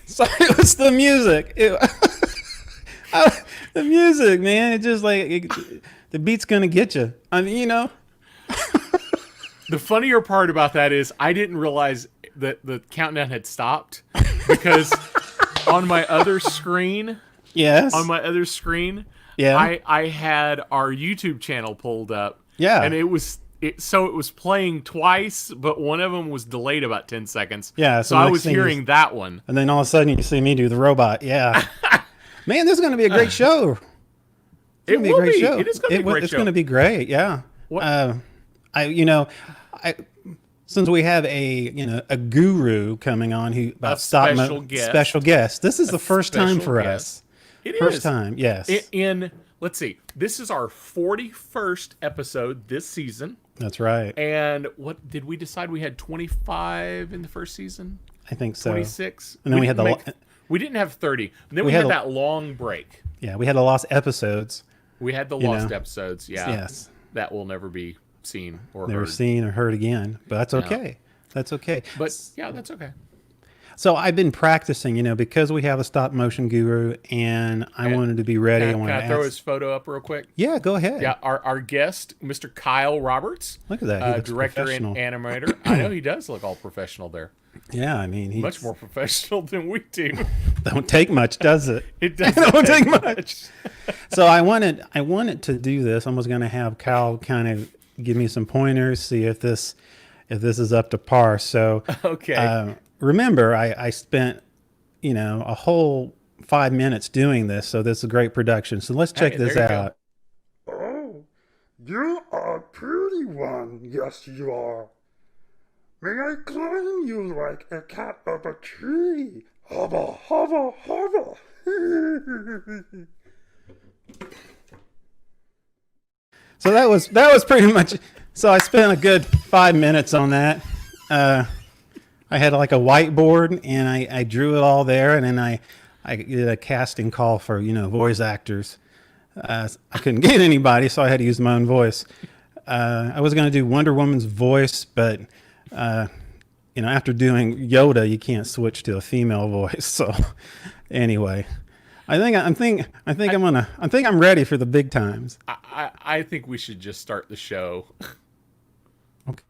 So it was the music. The music, man. It just the beat's gonna get you. I mean, The funnier part about that is I didn't realize that the countdown had stopped because on my other screen, Yes. yeah, I had our YouTube channel pulled up. Yeah. And it was playing twice, but one of them was delayed about 10 seconds. Yeah, So so I next was thing hearing that one. And then all of a sudden you see me do the robot. Yeah. Man, this is gonna be a great show. It will be. Show. It is going to be a great It's show. going to be great. Yeah. What- I since we have a guru coming on who about special guest. This is the first time for us. It First is. time, yes. Let's see, this is our 41st episode this season. That's right. And what did we decide? We had 25 in the first season? I think so. 26? And then we had we didn't have 30. And then we had had that long break. Yeah, we had the lost episodes. We had the lost episodes, yeah. Yes. That will never be seen or Never heard. seen or heard again. But that's okay. That's okay. But yeah, that's okay. So I've been practicing, because we have a stop motion guru and I wanted to be ready. Can I throw his photo up real quick? Yeah, go ahead. Yeah, our guest, Mr. Kyle Roberts. Look at that. He looks director and animator. I know he does look all professional there. Yeah, I mean, he's Much more professional than we do. don't take much, does it? It doesn't don't take much. much. So I wanted to do this. I was going to have Kyle kind of give me some pointers, see if this is up to par. So Okay. remember, I spent a whole 5 minutes doing this, so this is a great production. So let's check this there you out. Oh, you are a pretty one. Yes, you are. May I climb you like a cat up a tree? Hubba, hubba, hubba. So that was pretty much. So I spent a good 5 minutes on that. I had like a whiteboard and I drew it all there, and then I did a casting call for voice actors. I couldn't get anybody, so I had to use my own voice. I was going to do Wonder Woman's voice, but after doing Yoda, you can't switch to a female voice. So anyway, I think I'm ready for the big times. I think we should just start the show. Okay.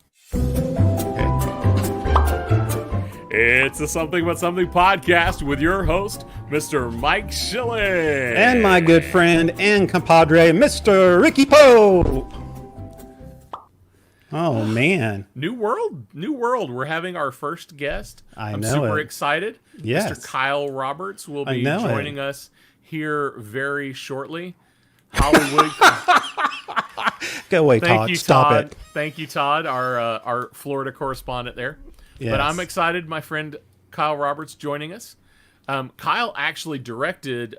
It's the Something But Something podcast with your host, Mr. Mike Schilling. And my good friend and compadre, Mr. Ricky Poe. Oh man. New world. We're having our first guest. I'm know super it. excited. Yes. Mr. Kyle Roberts will be know joining it. us here very shortly. Hollywood. Go away, Thank Todd. you, Stop Todd. it. Thank you, Todd, our Florida correspondent there. Yes. But I'm excited, my friend Kyle Roberts joining us. Kyle actually directed.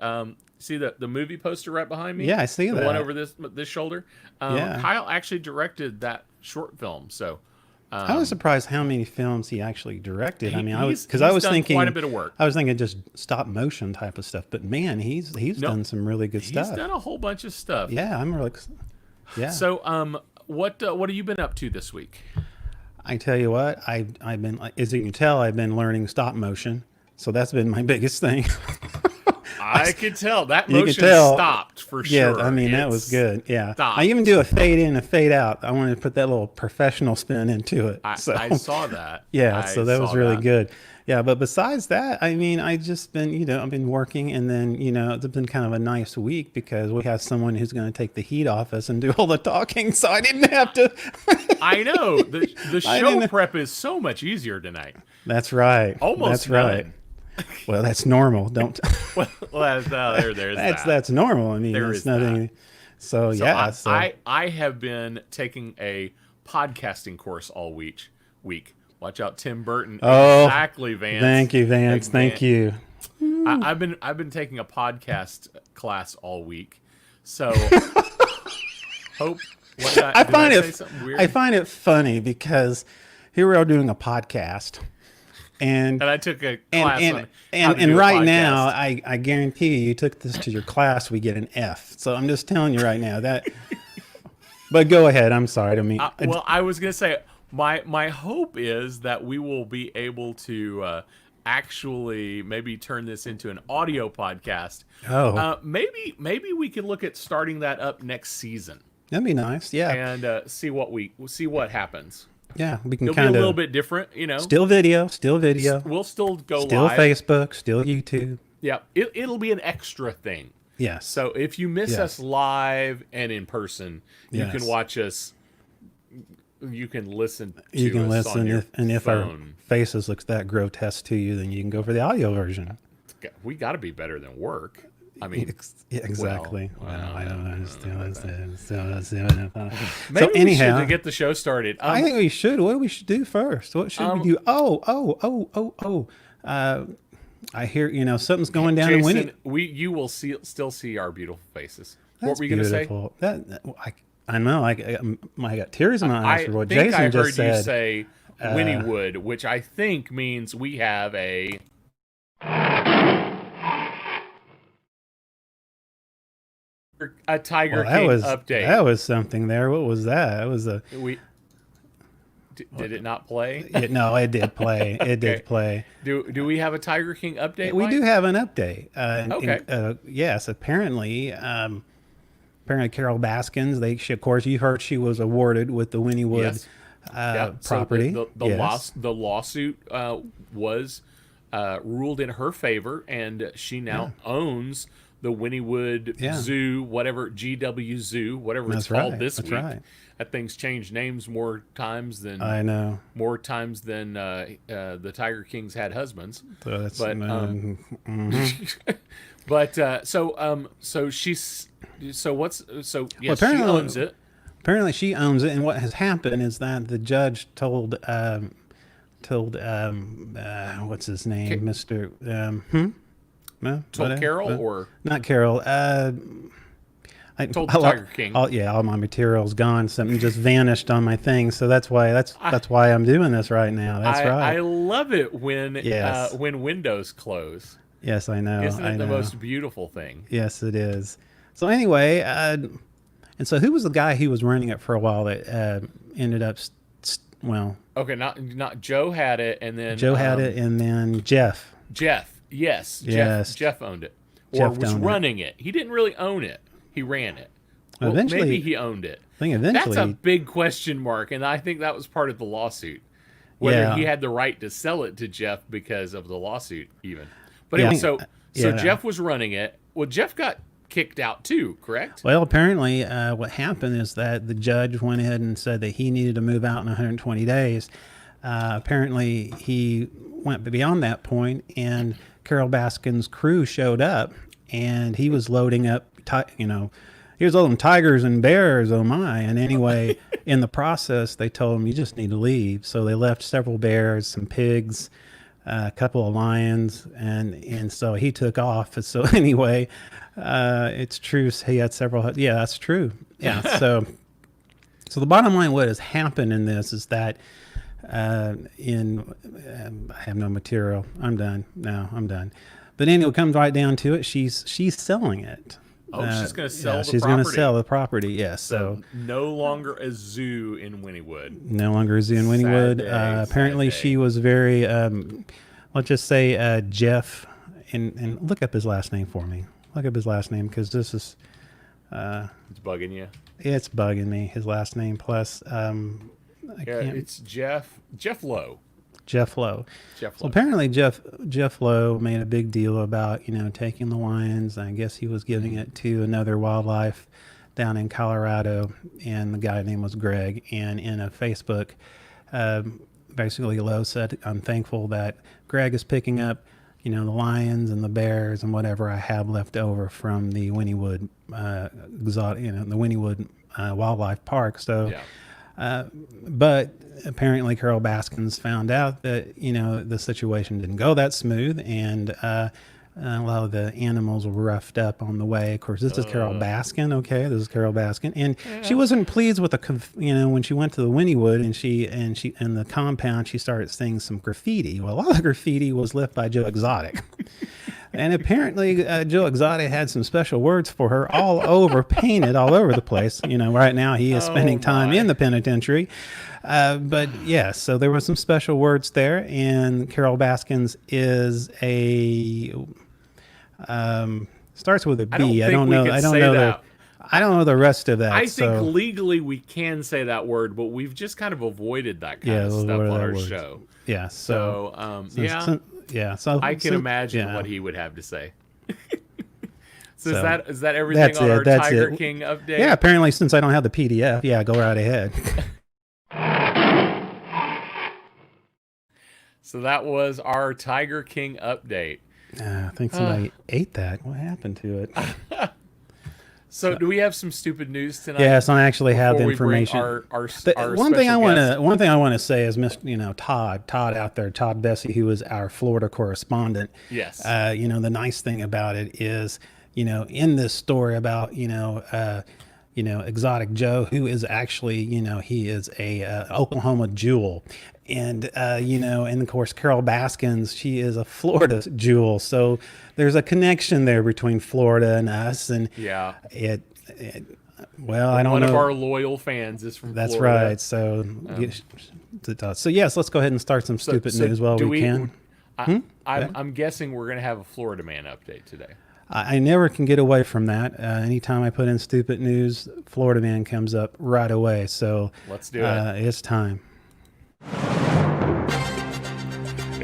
See the movie poster right behind me? Yeah, I see the that. one over this shoulder. Yeah. Kyle actually directed that short film. So I was surprised how many films he actually directed. I mean, I was he's done thinking quite a bit of work. I was thinking just stop motion type of stuff, but man, he's done some really good stuff. He's done a whole bunch of stuff. Yeah, I'm really. Yeah. So what have you been up to this week? I tell you what, I've been, as you can tell, I've been learning stop motion. So that's been my biggest thing. I could tell that You could motion tell. stopped for Yeah, sure. I mean, that was It's good. Yeah. stopped. I even do a fade in, a fade out. I wanted to put that little professional spin into it. I So saw that. yeah, so that was saw really that. good. Yeah, but besides that, I mean, I just been, I've been working, and then, it's been kind of a nice week because we have someone who's going to take the heat off us and do all the talking, so I didn't have to. I know the I show didn't- prep is so much easier tonight. That's right. Almost That's right. none. Well, that's normal. Don't. Well, there's that. That's normal. I mean, There it's is nothing. So, yeah. I have been taking a podcasting course all week. Watch out, Tim Burton. Oh, exactly, Vance. Thank you, Vance. Thank you. I've been taking a podcast class all week, so hope. What did I find say it. something weird? I find it funny because here we are doing a podcast, and I took a class on how to and do a right podcast. now, I guarantee you took this to your class, we get an F. So I'm just telling you right now that. But go ahead. I'm sorry. I mean, Well, I was gonna say, my hope is that we will be able to actually maybe turn this into an audio podcast. Maybe we could look at starting that up next season That'd be nice. Yeah. and see what happens. Yeah. We can It'll be a kind little of bit different, you know. still video. We'll still go Still live. Facebook. Still YouTube. Yeah, it'll be an extra thing. Yes. So if you miss Yes. us live and in person, you Yes. can watch us. You can listen. You to can us on listen, your if our phone. faces looks that grotesque to you, then you can go for the audio version. We got to be better than work. I mean, Yeah, exactly. well, Well, I don't understand. So maybe anyhow, we should get the show started. I think we should. What do we should do first? What should we do? I hear something's going down in Winnie. Jason, you will still see our beautiful faces. What That's were you going to say? beautiful. I know. I got tears in my eyes I for what think Jason I heard just said. you say Winniewood, which I think means we have a Tiger King update. That was something there. What was that? That was a. Did it not play? No, it did play. It did play. Do we have a Tiger King update? We Mike? do have an update. Okay. Yes, apparently, Carol Baskins. Of course, you heard she was awarded with the Winniewood Yes. Yeah, so property. the lawsuit was ruled in her favor, and she now owns the Winniewood Zoo, whatever GW Zoo, whatever it's called this week. Right. That thing's changed names more times than I know. More times than the Tiger Kings had husbands. So that's, But she apparently- owns it. Apparently, she owns it, and what has happened is that the judge told what's his name, Mister no, Told whatever. Carol or Not Carol. Told the Tiger King. All my material's gone. Something just vanished on my thing. So that's why I'm doing this right now. That's right. I love it when Yes. when windows close. Yes, I know. Isn't it I the know. most beautiful thing? Yes, it is. So anyway, and so who was the guy who was running it for a while that ended up? Okay, not Joe had it, and then Joe had it, and then Jeff. Jeff, yes, Yes. Jeff owned it, or Jeff was owned it. running it. He didn't really own it. He ran it. Well, Eventually- maybe he owned it. I think eventually. That's a big question mark, and I think that was part of the lawsuit. Whether Yeah. he had the right to sell it to Jeff because of the lawsuit, even. But Yeah, anyway, I so think- yeah. Jeff was running it. Well, Jeff got kicked out too, correct? Well, apparently, what happened is that the judge went ahead and said that he needed to move out in 120 days. Apparently, he went beyond that point, and Carol Baskin's crew showed up, and he was loading up, here's all them tigers and bears, oh my. And anyway, in the process, they told him, you just need to leave. So they left several bears, some pigs, a couple of lions, and so he took off. So anyway, it's true. He had several. Yeah, that's true. Yeah. So the bottom line, what has happened in this is that I have no material. I'm done. No, I'm done. But anyway, it comes right down to it. She's selling it. Oh, she's going to sell the she's property. going to sell the property. Yes. So No longer a zoo in Winniewood. no longer is in Winniewood. Sad day, Apparently, sad day. she was very. Let's just say Jeff, and look up his last name for me. Look up his last name because this is. It's bugging you. It's bugging me. His last name plus. I Yeah, can't. it's Jeff Lowe. Jeff Lowe. Jeff So Lowe. apparently Jeff Lowe made a big deal about taking the lions. I guess he was giving it to another wildlife down in Colorado, and the guy's name was Greg. And in a Facebook, basically Lowe said, "I'm thankful that Greg is picking up, the lions and the bears and whatever I have left over from the Winniewood the Winniewood Wildlife Park." So. Yeah. But apparently Carol Baskins found out that, the situation didn't go that smooth, and a lot of the animals were roughed up on the way. Of course, this is Carol Baskin. Okay, this is Carol Baskin. And she wasn't pleased with when she went to the Winniewood and she in the compound, she started seeing some graffiti. Well, a lot of the graffiti was left by Joe Exotic. And apparently, Joe Exotic had some special words for her all over, painted all over the place. Right now he is spending time in the penitentiary. But yes, so there were some special words there. And Carol Baskins is starts with a B. I don't know the rest of that. I think legally we can say that word, but we've just kind of avoided that kind of stuff on our show. Yeah. So I can imagine what he would have to say. So is that everything on our Tiger King update? Yeah. Apparently, since I don't have the PDF, go right ahead. So that was our Tiger King update. I think somebody ate that. What happened to it? So do we have some stupid news tonight? Yes, I actually have the information. One thing I want to say is, Todd out there, Todd Bessie, who is our Florida correspondent. Yes. The nice thing about it is, in this story about, Exotic Joe, who is actually, he is a Oklahoma jewel. And, and of course, Carol Baskins, she is a Florida jewel. So there's a connection there between Florida and us. And yeah, I don't know. One of our loyal fans is from That's Florida. Right. So yes, let's go ahead and start some stupid news while we can. I'm guessing we're going to have a Florida Man update today. I never can get away from that. Anytime I put in stupid news, Florida Man comes up right away. So let's do it. It's time.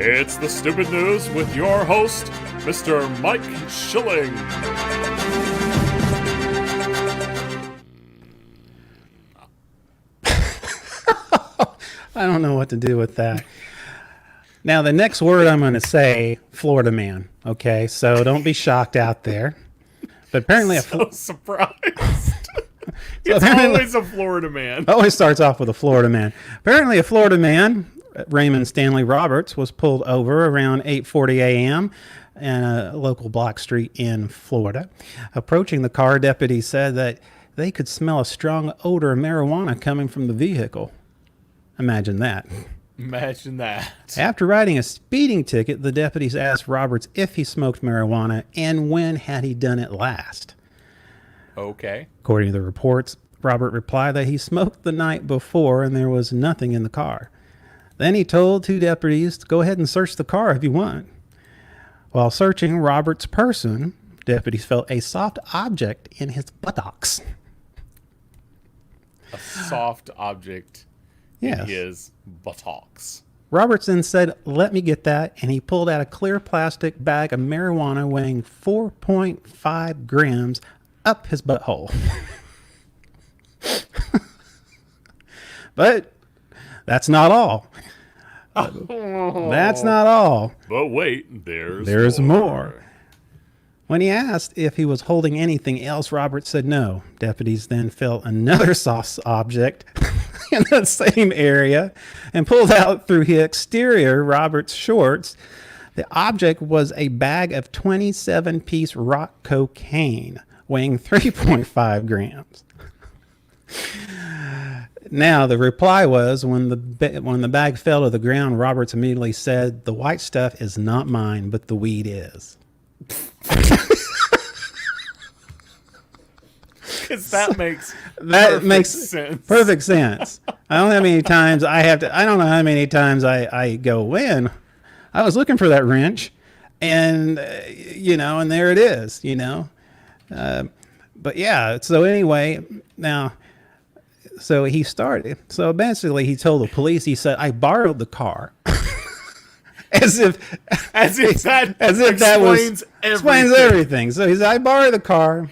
It's the Stupid News with your host, Mr. Mike Schilling. I don't know what to do with that. Now, the next word I'm going to say, Florida Man. Okay, so don't be shocked out there. But apparently, surprised. It's always a Florida man. Always starts off with a Florida man. Apparently, a Florida man, Raymond Stanley Roberts, was pulled over around 8:40 a.m. in a local block street in Florida. Approaching the car, deputies said that they could smell a strong odor of marijuana coming from the vehicle. Imagine that. Imagine that. After writing a speeding ticket, the deputies asked Roberts if he smoked marijuana and when had he done it last. Okay. According to the reports, Robert replied that he smoked the night before and there was nothing in the car. Then he told two deputies to go ahead and search the car if you want. While searching Robert's person, deputies felt a soft object in his buttocks. A soft object in his buttocks. Roberts then said, "Let me get that," and he pulled out a clear plastic bag of marijuana weighing 4.5 grams up his butthole. But that's not all. That's not all. But wait, there's more. When he asked if he was holding anything else, Roberts said no. Deputies then felt another soft object in the same area and pulled out through the exterior Robert's shorts. The object was a bag of 27-piece rock cocaine weighing 3.5 grams. Now, the reply was, when the bag fell to the ground, Roberts immediately said, "The white stuff is not mine, but the weed is." Because that makes sense. Perfect sense. I don't know how many times I don't know how many times I go in. I was looking for that wrench, and and there it is. But yeah. So anyway, now. So he started. So basically, he told the police. He said, "I borrowed the car," as if that explains everything. So he said, "I borrowed the car."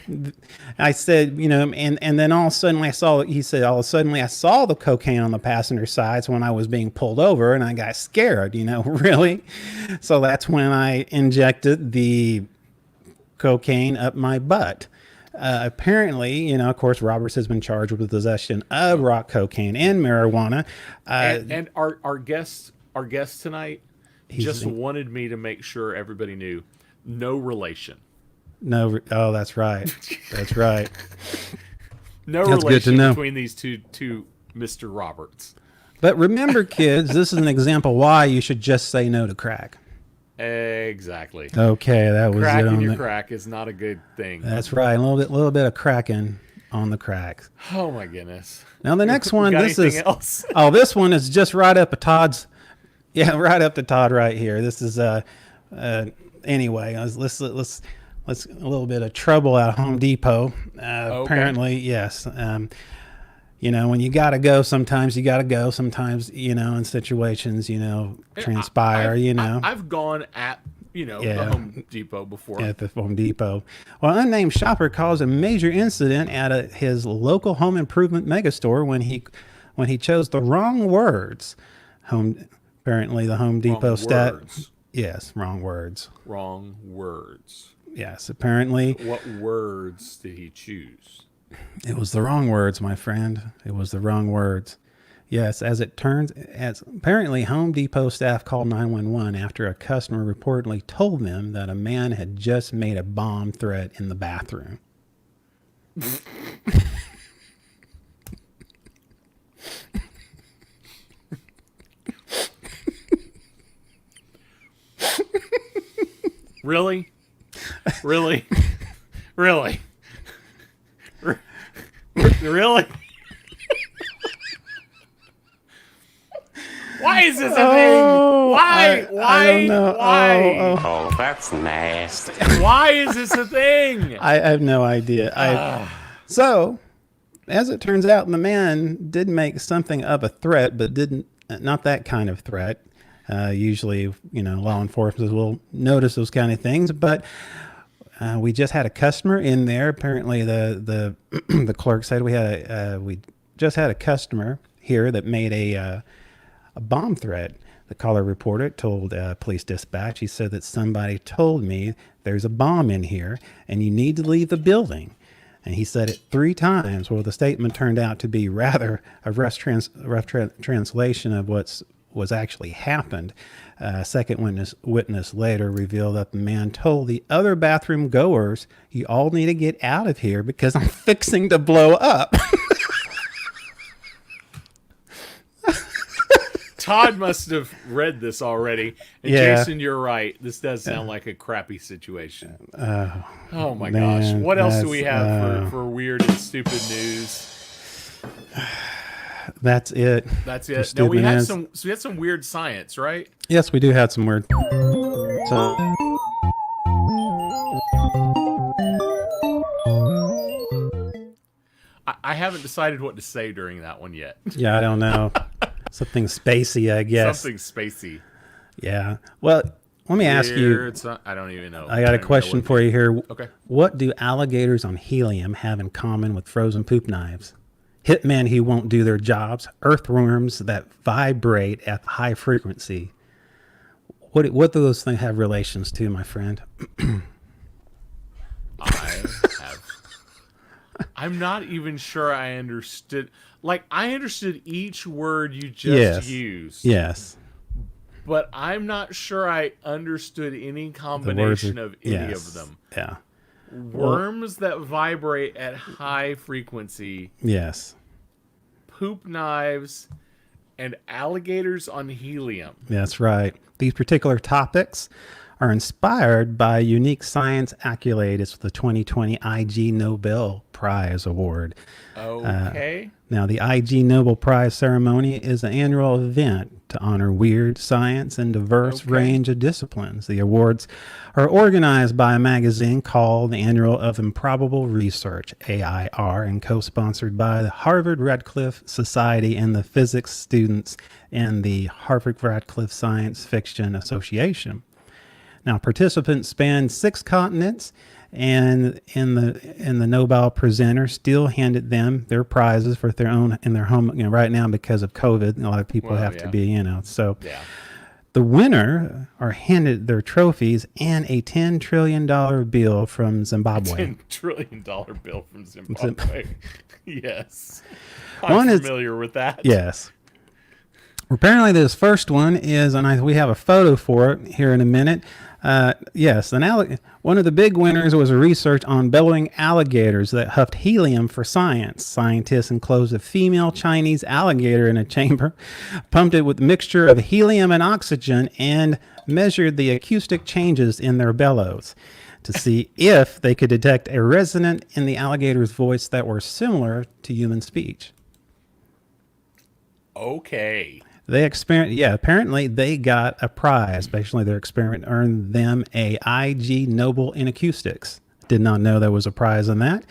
I said, and then all of a sudden I saw. He said, "All of a sudden I saw the cocaine on the passenger side when I was being pulled over, and I got scared." Really. So that's when I injected the cocaine up my butt. Apparently, of course, Roberts has been charged with possession of rock cocaine and marijuana. And our guest tonight just wanted me to make sure everybody knew, no relation. No. Oh, that's right. That's right. No that's relation between these two Mr. Roberts. But remember, kids, this is an example why you should just say no to crack. Exactly. Okay, that was it Cracking on your the. crack is not a good thing. That's right. A little bit of cracking on the cracks. Oh my goodness. Now the next one, Got this anything is else? oh, this one is just right up a Todd's. Yeah, right up to Todd right here. This is anyway. Let's a little bit of trouble at Home Depot. Apparently, yes. You know, when you gotta go, sometimes you gotta go. Sometimes, you know, in situations, you know, transpire. I've gone at the Home Depot before. At the Home Depot. Well, an unnamed shopper caused a major incident at his local home improvement megastore when he chose the wrong words. Apparently, the Home Depot staff. Yes, wrong words. Wrong words. Yes, apparently. What words did he choose? It was the wrong words, my friend. It was the wrong words. Yes, as apparently Home Depot staff called 911 after a customer reportedly told them that a man had just made a bomb threat in the bathroom. Really? Really? Really? Really? Why is this a thing? Why? I don't know. Why? Oh, that's nasty. Why is this a thing? I have no idea. So, as it turns out, the man did make something of a threat, but not that kind of threat. Usually, law enforcement will notice those kind of things, but we just had a customer in there. Apparently, the the clerk said we just had a customer here that made a bomb threat. The caller reporter told police dispatch. He said that somebody told me there's a bomb in here and you need to leave the building. And he said it 3 times. Well, the statement turned out to be rather a rough translation of was actually happened. Second witness later revealed that the man told the other bathroom goers, "You all need to get out of here because I'm fixing to blow up." Todd must have read this already. And Yeah. Jason, you're right. This does sound like a crappy situation. Oh my man, gosh. What else do that's, we have for weird and stupid news? That's it. That's for it. Now stupid we had news. some weird science, right? Yes, we do have some word. So, I haven't decided what to say during that one yet. yeah, I don't know. Something spacey, I guess. Something spacey. Yeah. Well, let me ask you. Weird I don't even know. I got a question for you here. Okay. What do alligators on helium have in common with frozen poop knives? Hitmen who won't do their jobs, earthworms that vibrate at high frequency. What do those things have relations to, my friend? I'm not even sure I understood. Like, I understood each word you just used. Yes. But I'm not sure I understood any combination of any of them. Yeah. Worms that vibrate at high frequency, Yes. poop knives, and alligators on helium. That's right. These particular topics are inspired by a unique science accolade. It's the 2020 IG Nobel Prize Award. Okay. Now, the IG Nobel Prize ceremony is an annual event to honor weird science and diverse range of disciplines. The awards are organized by a magazine called the Annual of Improbable Research, AIR, and co-sponsored by the Harvard Radcliffe Society and the physics students and the Harvard Radcliffe Science Fiction Association. Now, participants span 6 continents, and in the Nobel presenter still handed them their prizes for their own in their home. Right now because of COVID, a lot of people have to be, so. Yeah. The winner are handed their trophies and a $10 trillion bill from Zimbabwe. $10 trillion bill from Zimbabwe. Yes. One I'm is- familiar with that. Yes. Apparently, this first one is, and we have a photo for it here in a minute. Yes, one of the big winners was a research on bellowing alligators that huffed helium for science. Scientists enclosed a female Chinese alligator in a chamber, pumped it with a mixture of helium and oxygen, and measured the acoustic changes in their bellows to see if they could detect a resonant in the alligator's voice that were similar to human speech. Okay. Apparently they got a prize. Especially their experiment earned them a IG Nobel in acoustics. Did not know there was a prize in that.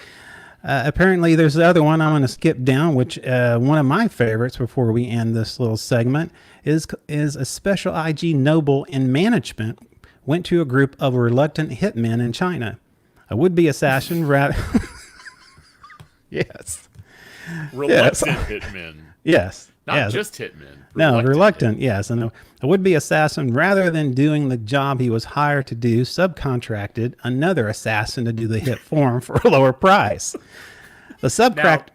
Apparently there's the other one I'm going to skip down, which one of my favorites before we end this little segment is a special IG Nobel in management went to a group of reluctant hitmen in China. A would-be assassin Yes. Reluctant hitmen. Yes. Not just hitmen. Reluctant, yes. And a would-be assassin, rather than doing the job he was hired to do, subcontracted another assassin to do the hit for him for a lower price.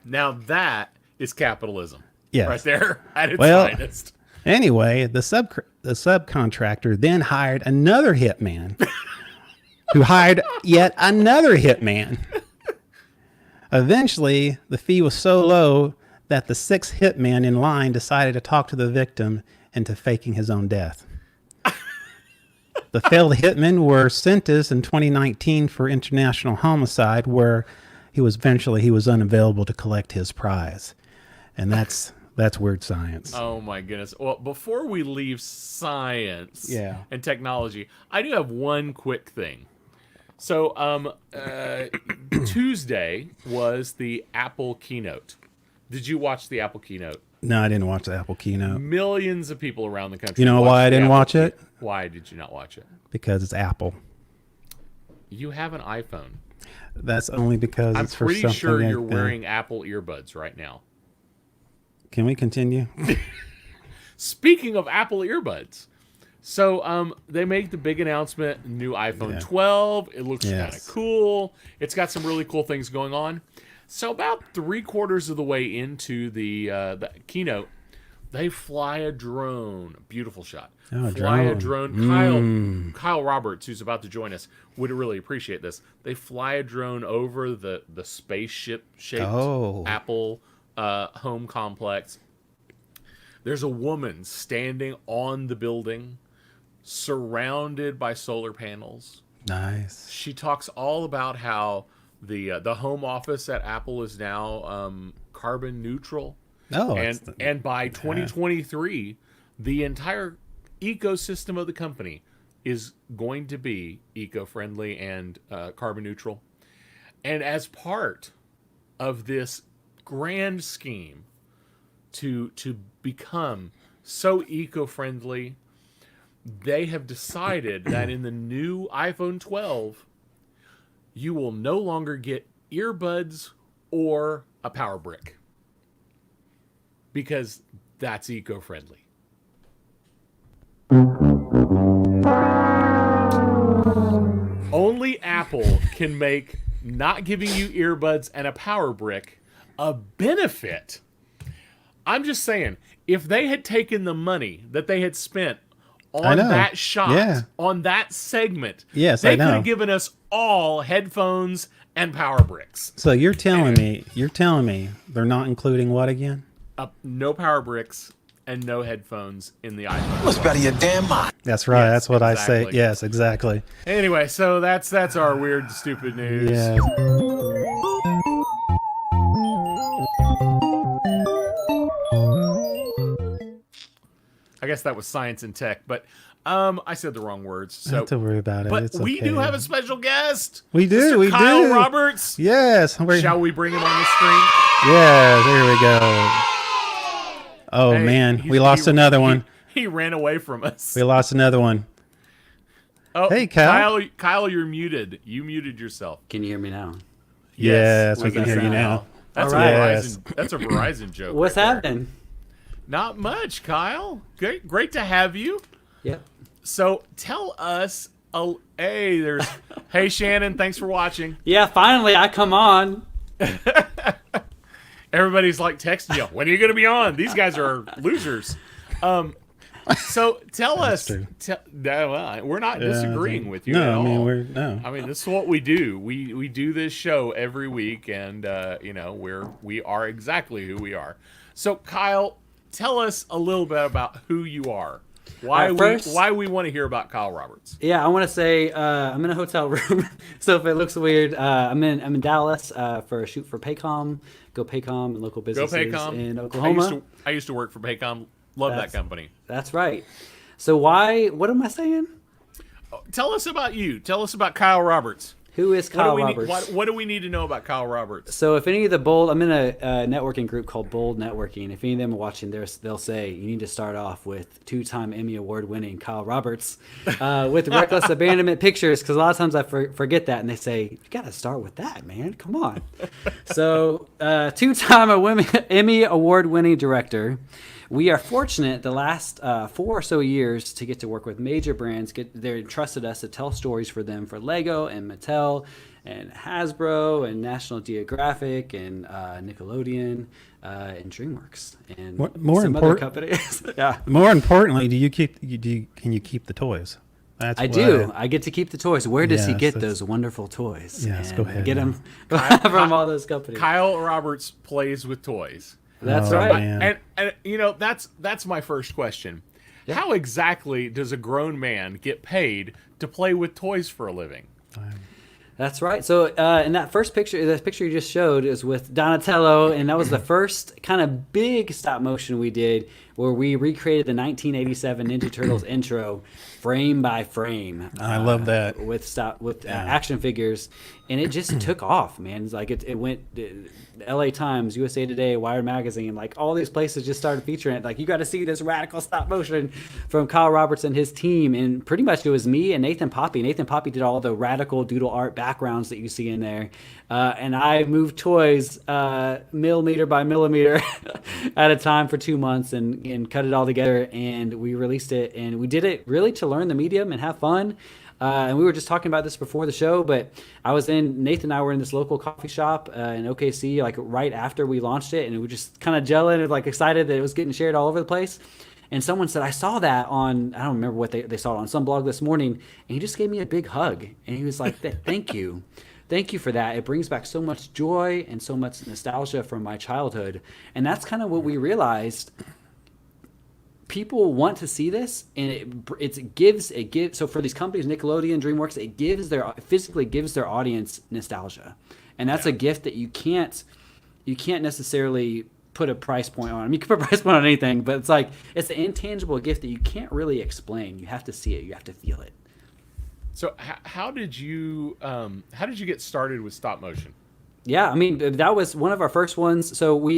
Now that is capitalism. Yes. Right there at its finest. Anyway, the subcontractor then hired another hitman who hired yet another hitman. Eventually, the fee was so low that the sixth hitman in line decided to talk to the victim into faking his own death. The failed hitmen were sentenced in 2019 for international homicide, where he was unavailable to collect his prize. And that's weird science. Oh my goodness. Well, before we leave science Yeah. and technology, I do have one quick thing. So Tuesday was the Apple keynote. Did you watch the Apple keynote? No, I didn't watch the Apple keynote. Millions of people around the country. You know why I didn't watch it? Why did you not watch it? Because it's Apple. You have an iPhone. That's only because I'm it's for pretty something sure like you're that. wearing Apple earbuds right now. Can we continue? Speaking of Apple earbuds, so they make the big announcement, new iPhone 12. It looks kind of cool. It's got some really cool things going on. So about 3/4 of the way into the keynote, they fly a drone. Beautiful shot. Fly a drone. Kyle Roberts, who's about to join us, would really appreciate this. They fly a drone over the spaceship-shaped Apple home complex. There's a woman standing on the building, surrounded by solar panels. Nice. She talks all about how the home office at Apple is now carbon neutral. And by 2023, the entire ecosystem of the company is going to be eco-friendly and carbon neutral. And as part of this grand scheme to become so eco-friendly, they have decided that in the new iPhone 12, you will no longer get earbuds or a power brick, because that's eco-friendly. Only Apple can make not giving you earbuds and a power brick a benefit. I'm just saying, if they had taken the money that they had spent on that shot, on that segment, they could have given us all headphones and power bricks. So you're telling me they're not including what again? No power bricks and no headphones in the iPhone. What's better your damn mind? That's right. Yes, that's what exactly. I say. Yes, exactly. Anyway, so that's our weird, stupid news. Yeah. I guess that was science and tech, but I said the wrong words. So Not to worry about it. But It's we okay. do have a special guest. We do. Mr. We Kyle do. Roberts. Yes. Shall we bring him on the screen? Yeah. There we go. Oh Hey, man, we lost another one. He ran away from us. We lost another one. Oh, Hey, Kyle. Kyle, you're muted. You muted yourself. Can you hear me now? Yes, we we can hear you now. That's All a right. Yes. Verizon. That's a Verizon joke. What's right there. happening? Not much, Kyle. Great to have you. Yep. So tell us. Hey Shannon, thanks for watching. Yeah, finally I come on. Everybody's like texting you. When are you going to be on? These guys are losers. So tell us. true. No, we're not disagreeing with you No, at I mean all. I mean, this is what we do. We do this show every week, and we are exactly who we are. So Kyle, tell us a little bit about who you are. Why we want to hear about Kyle Roberts? Yeah, I want to say I'm in a hotel room, so if it looks weird, I'm in Dallas for a shoot for Paycom. Go Paycom and local businesses in Oklahoma. I used to work for Paycom. Love that company. That's right. So what am I saying? Tell us about you. Tell us about Kyle Roberts. Who is Kyle Roberts? What do we need to know about Kyle Roberts? So if any of the Bold, I'm in a networking group called Bold Networking. If any of them are watching, they'll say you need to start off with 2-time Emmy Award-winning Kyle Roberts with Reckless Abandonment Pictures, because a lot of times I forget that, and they say, you got to start with that, man. Come on. So 2-time Emmy Award-winning director. We are fortunate the last 4 or so years to get to work with major brands. They entrusted us to tell stories for them for Lego and Mattel and Hasbro and National Geographic and Nickelodeon and DreamWorks and some other companies. Yeah. More importantly, can you keep the toys? I do. I get to keep the toys. Where does he get those wonderful toys? Yes, go ahead. Get them from all those companies. Kyle Roberts plays with toys. That's right. And that's my first question. Yeah. How exactly does a grown man get paid to play with toys for a living? That's right. So in that first picture, the picture you just showed is with Donatello, and that was the first kind of big stop motion we did, where we recreated the 1987 Ninja Turtles intro frame by frame. I love that. With action figures, and it just took off, man. It's like it went L.A. Times, USA Today, Wired Magazine, like all these places just started featuring it. Like, you got to see this radical stop motion from Kyle Roberts and his team, and pretty much it was me and Nathan Poppy. Nathan Poppy did all the radical doodle art backgrounds that you see in there, and I moved toys millimeter by millimeter at a time for 2 months and cut it all together, and we released it, and we did it really to learn the medium and have fun. And we were just talking about this before the show, but Nathan and I were in this local coffee shop in OKC, like right after we launched it, and we were just kind of gelling and like excited that it was getting shared all over the place. And someone said, I saw that on, I don't remember what they saw it on some blog this morning, and he just gave me a big hug. And he was like, thank you. Thank you for that. It brings back so much joy and so much nostalgia from my childhood. And that's kind of what we realized. People want to see this, and it gives. So for these companies, Nickelodeon, DreamWorks, it physically gives their audience nostalgia, and that's a gift that you can't necessarily put a price point on. I mean, you can put a price point on anything, but it's an intangible gift that you can't really explain. You have to see it. You have to feel it. So how did you get started with stop motion? Yeah, I mean, that was one of our first ones. So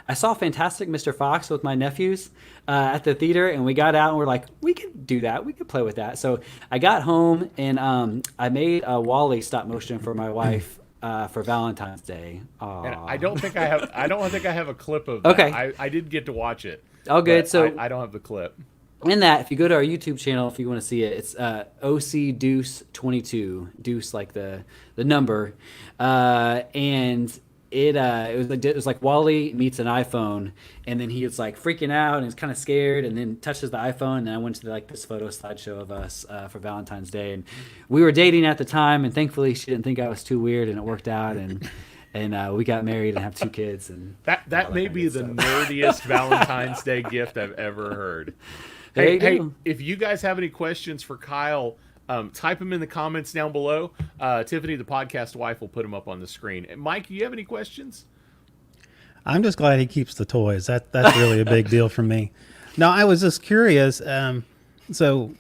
I saw Fantastic Mr. Fox with my nephews at the theater, and we got out and we're like, we could do that. We could play with that. So I got home and I made a WALL-E stop motion for my wife for Valentine's Day. And I don't think I have a clip of that. Okay. I did get to watch it. Oh, good. So I don't have the clip. In that, if you go to our YouTube channel, if you want to see it, it's OC Deuce 22, Deuce like the number, and it was like WALL-E meets an iPhone, and then he was like freaking out and he's kind of scared, and then touches the iPhone, and I went to like this photo slideshow of us for Valentine's Day, and we were dating at the time, and thankfully she didn't think I was too weird, and it worked out, and we got married and have 2 kids, and that may be the nerdiest Valentine's Day gift I've ever heard. Hey, if you guys have any questions for Kyle, type them in the comments down below. Tiffany, the podcast wife, will put them up on the screen. And Mike, do you have any questions? I'm just glad he keeps the toys. That's really a big deal for me. Now, I was just curious. So,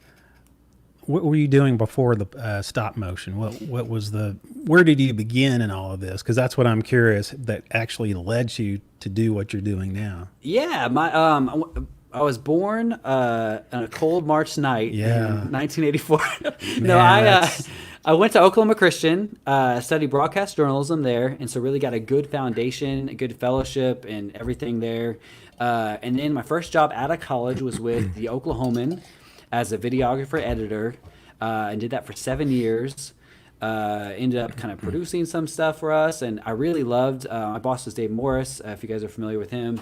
what were you doing before the stop motion? Where did you begin in all of this? Because that's what I'm curious that actually led you to do what you're doing now. Yeah, I was born on a cold March night in 1984. I went to Oklahoma Christian, studied broadcast journalism there, and so really got a good foundation, a good fellowship, and everything there. And then my first job out of college was with the Oklahoman as a videographer editor, and did that for 7 years. Ended up kind of producing some stuff for us, and I really loved. My boss was Dave Morris, if you guys are familiar with him.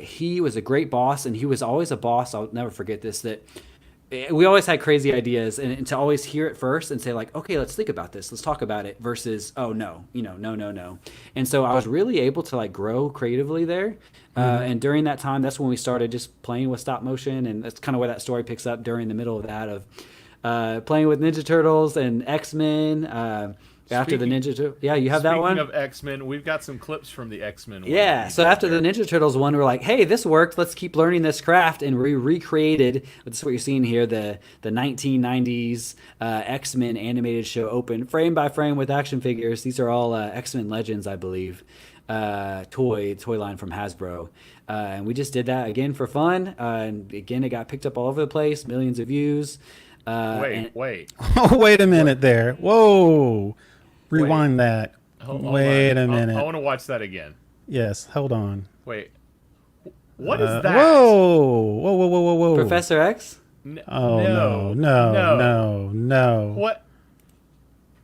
He was a great boss, and he was always a boss. I'll never forget this. That we always had crazy ideas, and to always hear it first and say like, okay, let's think about this, let's talk about it, versus oh no, no. And so I was really able to like grow creatively there. And during that time, that's when we started just playing with stop motion, and that's kind of where that story picks up during the middle of that of playing with Ninja Turtles and X-Men. After the Ninja Turtles, yeah, you have that one. Speaking of X-Men, we've got some clips from the X-Men one. Yeah, so after the Ninja Turtles one, we're like, hey, this worked. Let's keep learning this craft, and we recreated. This is what you're seeing here: the 1990s X-Men animated show, open frame by frame with action figures. These are all X-Men Legends, I believe, toy line from Hasbro, and we just did that again for fun. And again, it got picked up all over the place, millions of views. Wait. Oh, wait a minute there. Whoa. Rewind that. Wait a minute. I want to watch that again. Yes, hold on. Wait. What is that? Whoa. Professor X? No. What?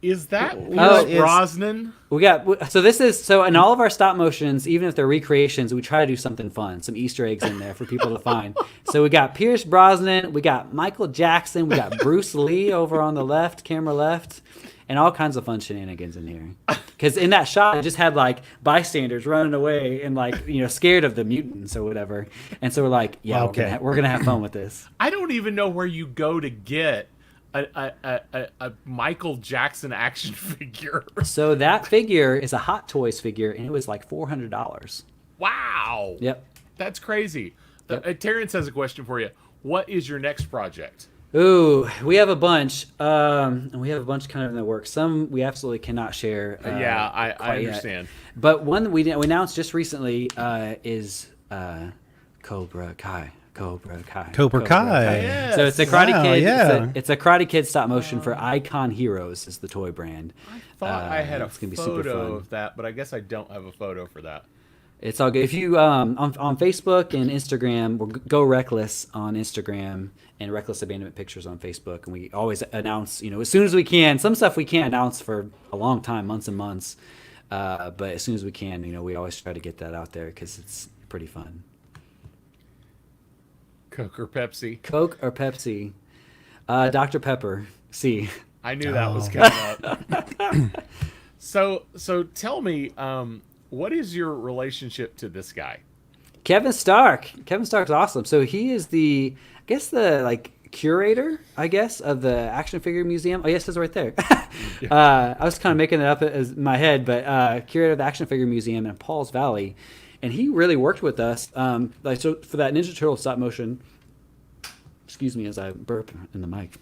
Is that Oh, Pierce Brosnan? We got so in all of our stop motions, even if they're recreations, we try to do something fun, some Easter eggs in there for people to find. So we got Pierce Brosnan, we got Michael Jackson, we got Bruce Lee over on the left, camera left, and all kinds of fun shenanigans in here. Because in that shot, it just had like bystanders running away and like scared of the mutants or whatever. And so we're like, yeah, okay, we're gonna have fun with this. I don't even know where you go to get a Michael Jackson action figure. So that figure is a Hot Toys figure, and it was like $400. Wow. Yep. That's crazy. Yep. Terrence has a question for you. What is your next project? Ooh, we have a bunch. And we have a bunch kind of in the works. Some we absolutely cannot share. Yeah, I quite understand. Yet. But one that we announced just recently is Cobra Kai. Cobra Kai. Yes. So it's a Karate Kid. Yeah. It's a Karate Kid stop motion for Icon Heroes is the toy brand. I thought I had a it's gonna be super photo fun. of that, but I guess I don't have a photo for that. It's all good. If you on Facebook and Instagram, we'll Go Reckless on Instagram and Reckless Abandonment Pictures on Facebook, and we always announce, as soon as we can. Some stuff we can't announce for a long time, months and months, but as soon as we can, we always try to get that out there because it's pretty fun. Coke or Pepsi? Coke or Pepsi? Dr. Pepper. C. I knew that was coming up. So tell me, what is your relationship to this guy? Kevin Stark. Kevin Stark's awesome. So he is the curator, of the action figure museum. Oh, yes, it says right there. I was kind of making it up in my head, but curator of the action figure museum in Pauls Valley. And he really worked with us. So for that Ninja Turtle stop motion, excuse me as I burp in the mic.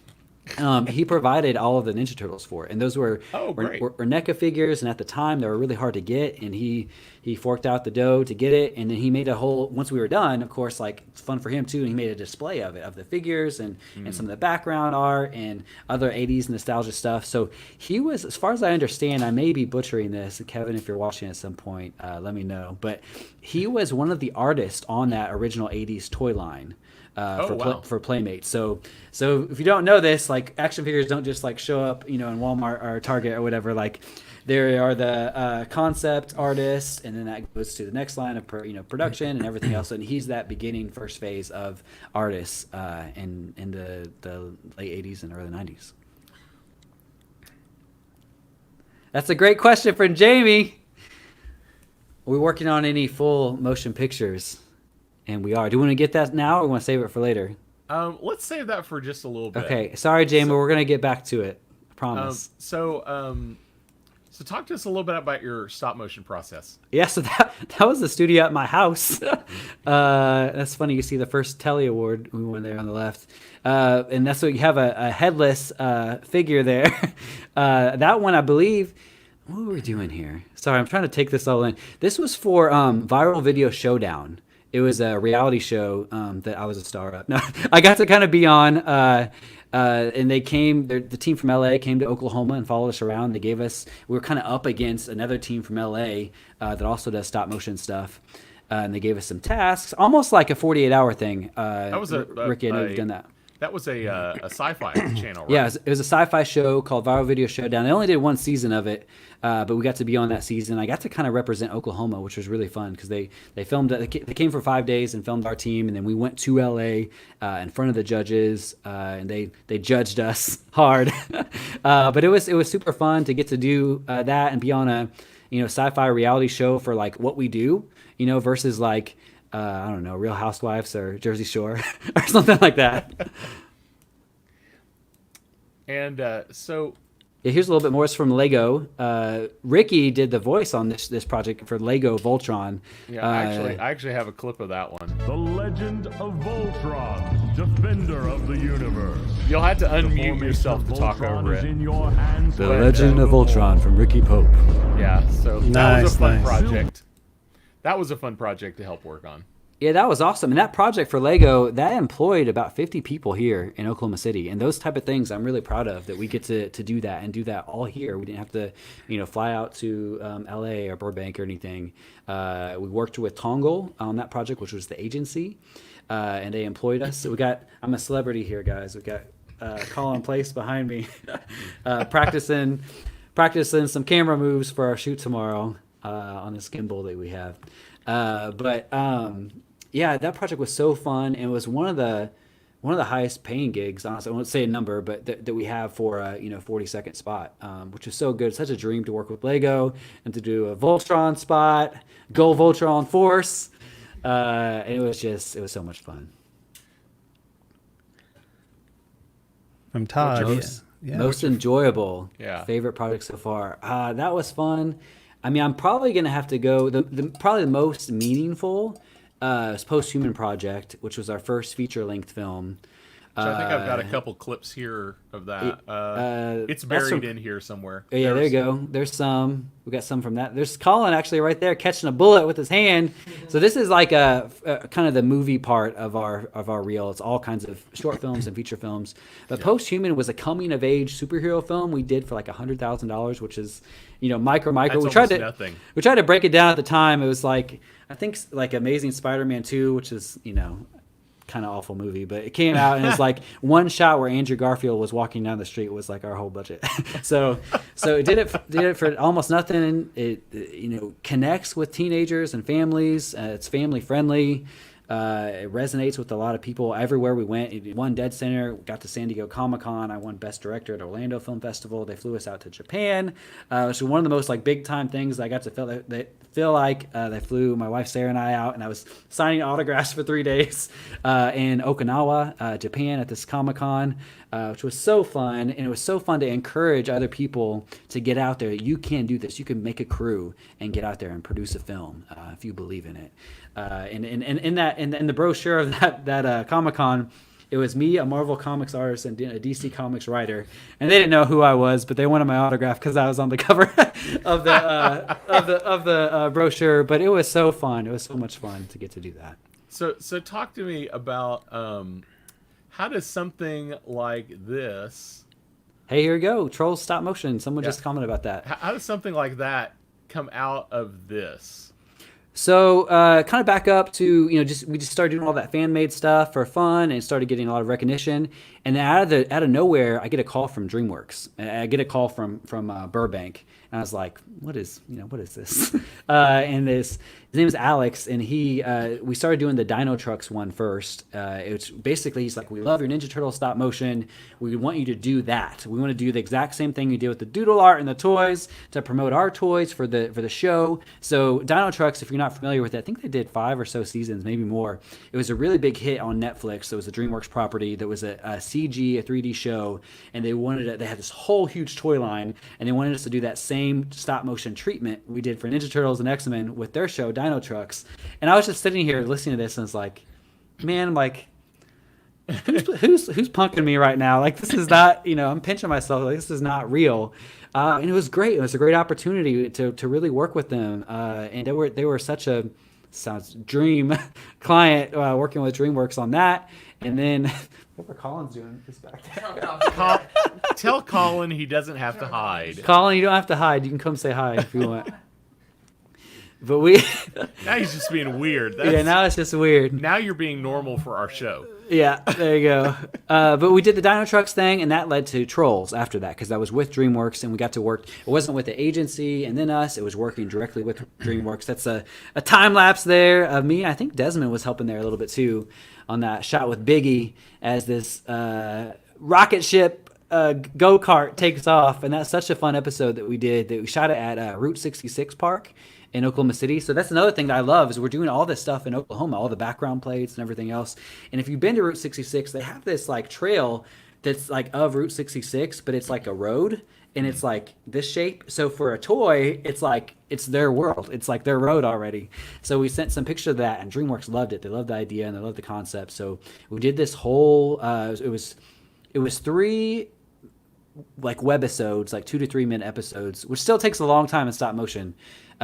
He provided all of the Ninja Turtles for it, and those were NECA figures, and at the time they were really hard to get, and he forked out the dough to get it, and then he made a whole, once we were done, of course, like it's fun for him too, and he made a display of it, of the figures and some of the background art and other 80s nostalgia stuff. So he was, as far as I understand, I may be butchering this, Kevin, if you're watching at some point, let me know, but he was one of the artists on that original 80s toy line. For Playmates. So if you don't know this, like action figures don't just like show up, in Walmart or Target or whatever. Like there are the concept artists, and then that goes to the next line of production and everything else. And he's that beginning first phase of artists in the late 80s and early 90s. That's a great question from Jamie. Are we working on any full motion pictures? And we are. Do you want to get that now, or want to save it for later? Let's save that for just a little bit. Okay. Sorry, Jamie. We're going to get back to it. I promise. So talk to us a little bit about your stop motion process. Yeah. So that was the studio at my house. That's funny. You see the first Telly Award. We went there on the left. And that's what you have a headless figure there. That one, I believe. What were we doing here? Sorry, I'm trying to take this all in. This was for Viral Video Showdown. It was a reality show that I was a star of. No, I got to kind of be on, and they came. The team from LA came to Oklahoma and followed us around. We were kind of up against another team from LA that also does stop motion stuff, and they gave us some tasks, almost like a 48-hour thing. Ricky, I know you've done that. That was a sci-fi channel, right? Yeah, it was a sci-fi show called Viral Video Showdown. They only did one season of it, but we got to be on that season. I got to kind of represent Oklahoma, which was really fun because they filmed. They came for 5 days and filmed our team, and then we went to LA in front of the judges, and they judged us hard. But it was super fun to get to do that and be on a sci-fi reality show for like what we do, versus like. I don't know, Real Housewives or Jersey Shore or something like that. And so... Yeah, here's a little bit more. It's from Lego. Ricky did the voice on this project for Lego Voltron. Yeah, I actually have a clip of that one. The Legend of Voltron, Defender of the Universe. You'll have to unmute yourself to talk over it. The Legend of Voltron from Ricky Pope. Yeah, so that was a fun Nice. project. That was a fun project to help work on. Yeah, that was awesome. And that project for Lego, that employed about 50 people here in Oklahoma City. And those type of things I'm really proud of, that we get to do that and do that all here. We didn't have to, fly out to LA or Burbank or anything. We worked with Tongle on that project, which was the agency. And they employed us. So I'm a celebrity here, guys. We got Colin Place behind me practicing some camera moves for our shoot tomorrow on this gimbal that we have. Yeah, that project was so fun, and it was one of the highest paying gigs. Honestly, I won't say a number, but that we have for a 40-second spot, which is so good. It's such a dream to work with Lego and to do a Voltron spot, Go Voltron Force. It was so much fun. From Todd. Most enjoyable. Yeah. Favorite project so far. That was fun. I mean, I'm probably gonna have to go. Probably the most meaningful is Post-Human Project, which was our first feature-length film. So I think I've got a couple clips here of that. It's buried in here somewhere. Oh, yeah, there you go. There's some. We got some from that. There's Colin actually right there catching a bullet with his hand. So this is like a kind of the movie part of our reel. It's all kinds of short films and feature films. But Post-Human was a coming-of-age superhero film we did for like $100,000, which is micro. That's we tried almost to nothing. We tried to break it down at the time. It was like I think like Amazing Spider-Man 2, which is kind of awful movie, but it came out and it's like one shot where Andrew Garfield was walking down the street was like our whole budget. so it did it for almost nothing. It connects with teenagers and families. It's family friendly. It resonates with a lot of people everywhere we went. It won Dead Center. Got to San Diego Comic-Con. I won Best Director at Orlando Film Festival. They flew us out to Japan. So one of the most like big time things I got to feel like they flew my wife Sarah and I out, and I was signing autographs for 3 days in Okinawa, Japan at this Comic-Con, which was so fun. And it was so fun to encourage other people to get out there. You can do this. You can make a crew and get out there and produce a film if you believe in it. And in the brochure of that Comic-Con, it was me, a Marvel Comics artist, and a DC Comics writer, and they didn't know who I was, but they wanted my autograph because I was on the cover of the brochure. But it was so fun. It was so much fun to get to do that. So talk to me about how does something like this? Hey, here we go. Trolls stop motion. Someone just commented about that. How does something like that come out of this? So kind of back up to we just started doing all that fan made stuff for fun and started getting a lot of recognition. And then out of nowhere, I get a call from DreamWorks. I get a call from Burbank, and I was like, what is this? And his name is Alex, and we started doing the Dino Trucks one first. It's basically he's like, we love your Ninja Turtle stop motion. We want you to do that. We want to do the exact same thing you did with the doodle art and the toys to promote our toys for the show. So Dino Trucks, if you're not familiar with it, I think they did 5 or so seasons, maybe more. It was a really big hit on Netflix. It was a DreamWorks property that was a CG, a 3D show, and they had this whole huge toy line, and they wanted us to do that same stop motion treatment we did for Ninja Turtles and X-Men with their show Dino Trucks. And I was just sitting here listening to this, and it's like, man, I'm like, who's punking me right now? Like, this is not, I'm pinching myself. Like, this is not real. And it was great. It was a great opportunity to really work with them. And they were such a dream client working with DreamWorks on that. And then whatever Colin's doing is back there. Tell Colin he doesn't have to hide. Colin, you don't have to hide. You can come say hi if you want. But we, Now he's just being weird. yeah, now it's just weird. Now you're being normal for our show. Yeah, there you go. But we did the Dino Trucks thing, and that led to Trolls after that, because I was with DreamWorks, and we got to work. It wasn't with the agency and then us. It was working directly with DreamWorks. That's a time lapse there of me. I think Desmond was helping there a little bit too on that shot with Biggie as this rocket ship go-kart takes off, and that's such a fun episode that we did. That we shot it at Route 66 Park in Oklahoma City. So that's another thing that I love is we're doing all this stuff in Oklahoma, all the background plates and everything else. And if you've been to Route 66, they have this like trail that's like of Route 66, but it's like a road and it's like this shape. So for a toy, it's like it's their world. It's like their road already. So we sent some pictures of that, and DreamWorks loved it. They loved the idea and they loved the concept. So we did this whole. It was 3 like webisodes, like 2 to 3 minute episodes, which still takes a long time in stop motion.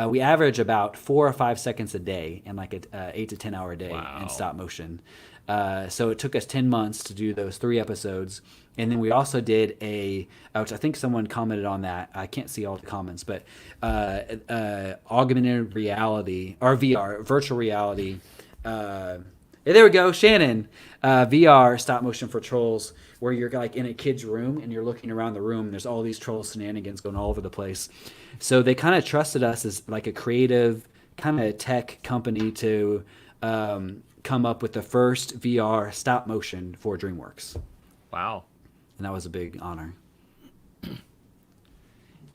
We average about 4 or 5 seconds a day in like a 8 to 10 hour day in stop motion. So it took us 10 months to do those 3 episodes. And then we also did which I think someone commented on that. I can't see all the comments, but augmented reality or VR, virtual reality. There we go, Shannon. VR stop motion for Trolls, where you're like in a kid's room and you're looking around the room. And there's all these troll shenanigans going all over the place. So they kind of trusted us as like a creative kind of tech company to come up with the first VR stop motion for DreamWorks. Wow. And that was a big honor.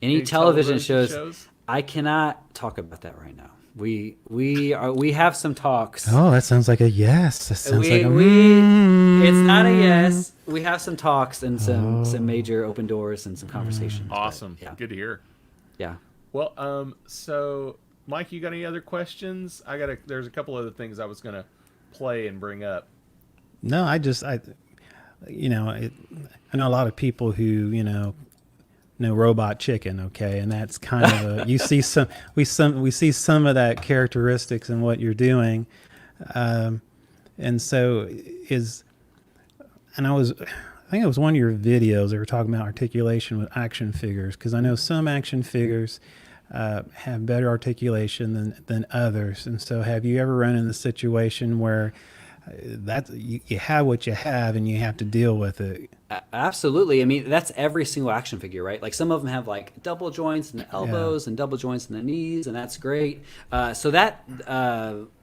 Any television shows? I cannot talk about that right now. We have some talks. Oh, that sounds like a yes. That sounds like a It's not a yes. We have some talks and some major open doors and some conversations. Awesome. Yeah. Good to hear. Yeah. Well, so Mike, you got any other questions? There's a couple other things I was gonna play and bring up. No, I know a lot of people who, know Robot Chicken, okay, and that's kind of we see some of that characteristics in what you're doing, and so I think it was one of your videos they were talking about articulation with action figures, because I know some action figures have better articulation than others, and so have you ever run in the situation where you have what you have and you have to deal with it? Absolutely. I mean, that's every single action figure, right? Like some of them have like double joints in the elbows and double joints in the knees, and that's great.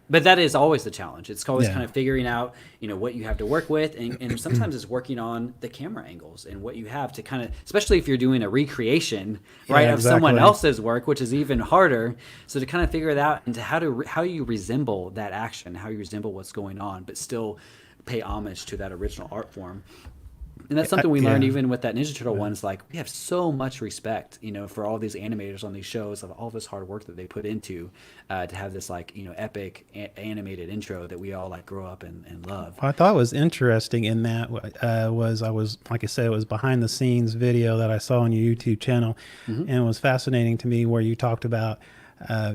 But that is always the challenge. It's always kind of figuring out, what you have to work with, and sometimes it's working on the camera angles and what you have to kind of, especially if you're doing a recreation, right, of someone else's work, which is even harder. So to kind of figure it out into how you resemble that action, how you resemble what's going on, but still pay homage to that original art form. And that's something we learned even with that Ninja Turtle one. Is like we have so much respect, for all these animators on these shows, of all this hard work that they put into to have this epic animated intro that we all grow up and love. What I thought was interesting in that was like I said, it was behind the scenes video that I saw on your YouTube channel, and it was fascinating to me where you talked about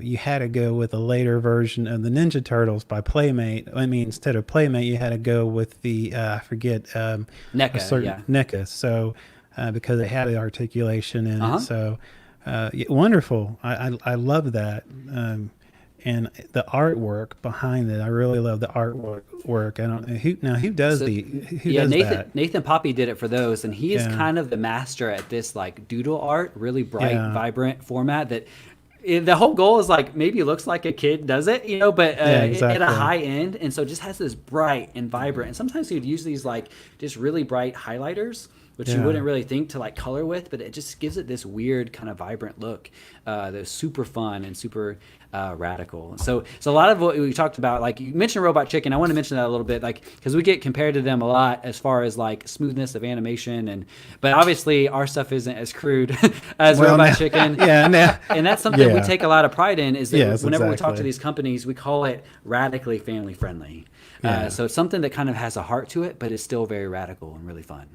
you had to go with a later version of the Ninja Turtles by Playmate. I mean, instead of Playmate, you had to go with the I forget NECA, NECA. So because it had the articulation in it. So wonderful. I love that. And the artwork behind it, I really love the artwork. I don't know who does that? Nathan Poppy did it for those, and he is kind of the master at this doodle art, really bright, vibrant format that. The whole goal is maybe it looks like a kid does it, but at a high end, and so it just has this bright and vibrant. And sometimes you'd use these just really bright highlighters, which you wouldn't really think to color with, but it just gives it this weird kind of vibrant look that's super fun and super radical. So a lot of what we talked about, you mentioned Robot Chicken, I want to mention that a little bit, because we get compared to them a lot as far as smoothness of animation, but obviously our stuff isn't as crude as Robot Chicken. And that's something we take a lot of pride in, is that whenever we talk to these companies, we call it radically family friendly. So it's something that kind of has a heart to it, but is still very radical and really fun.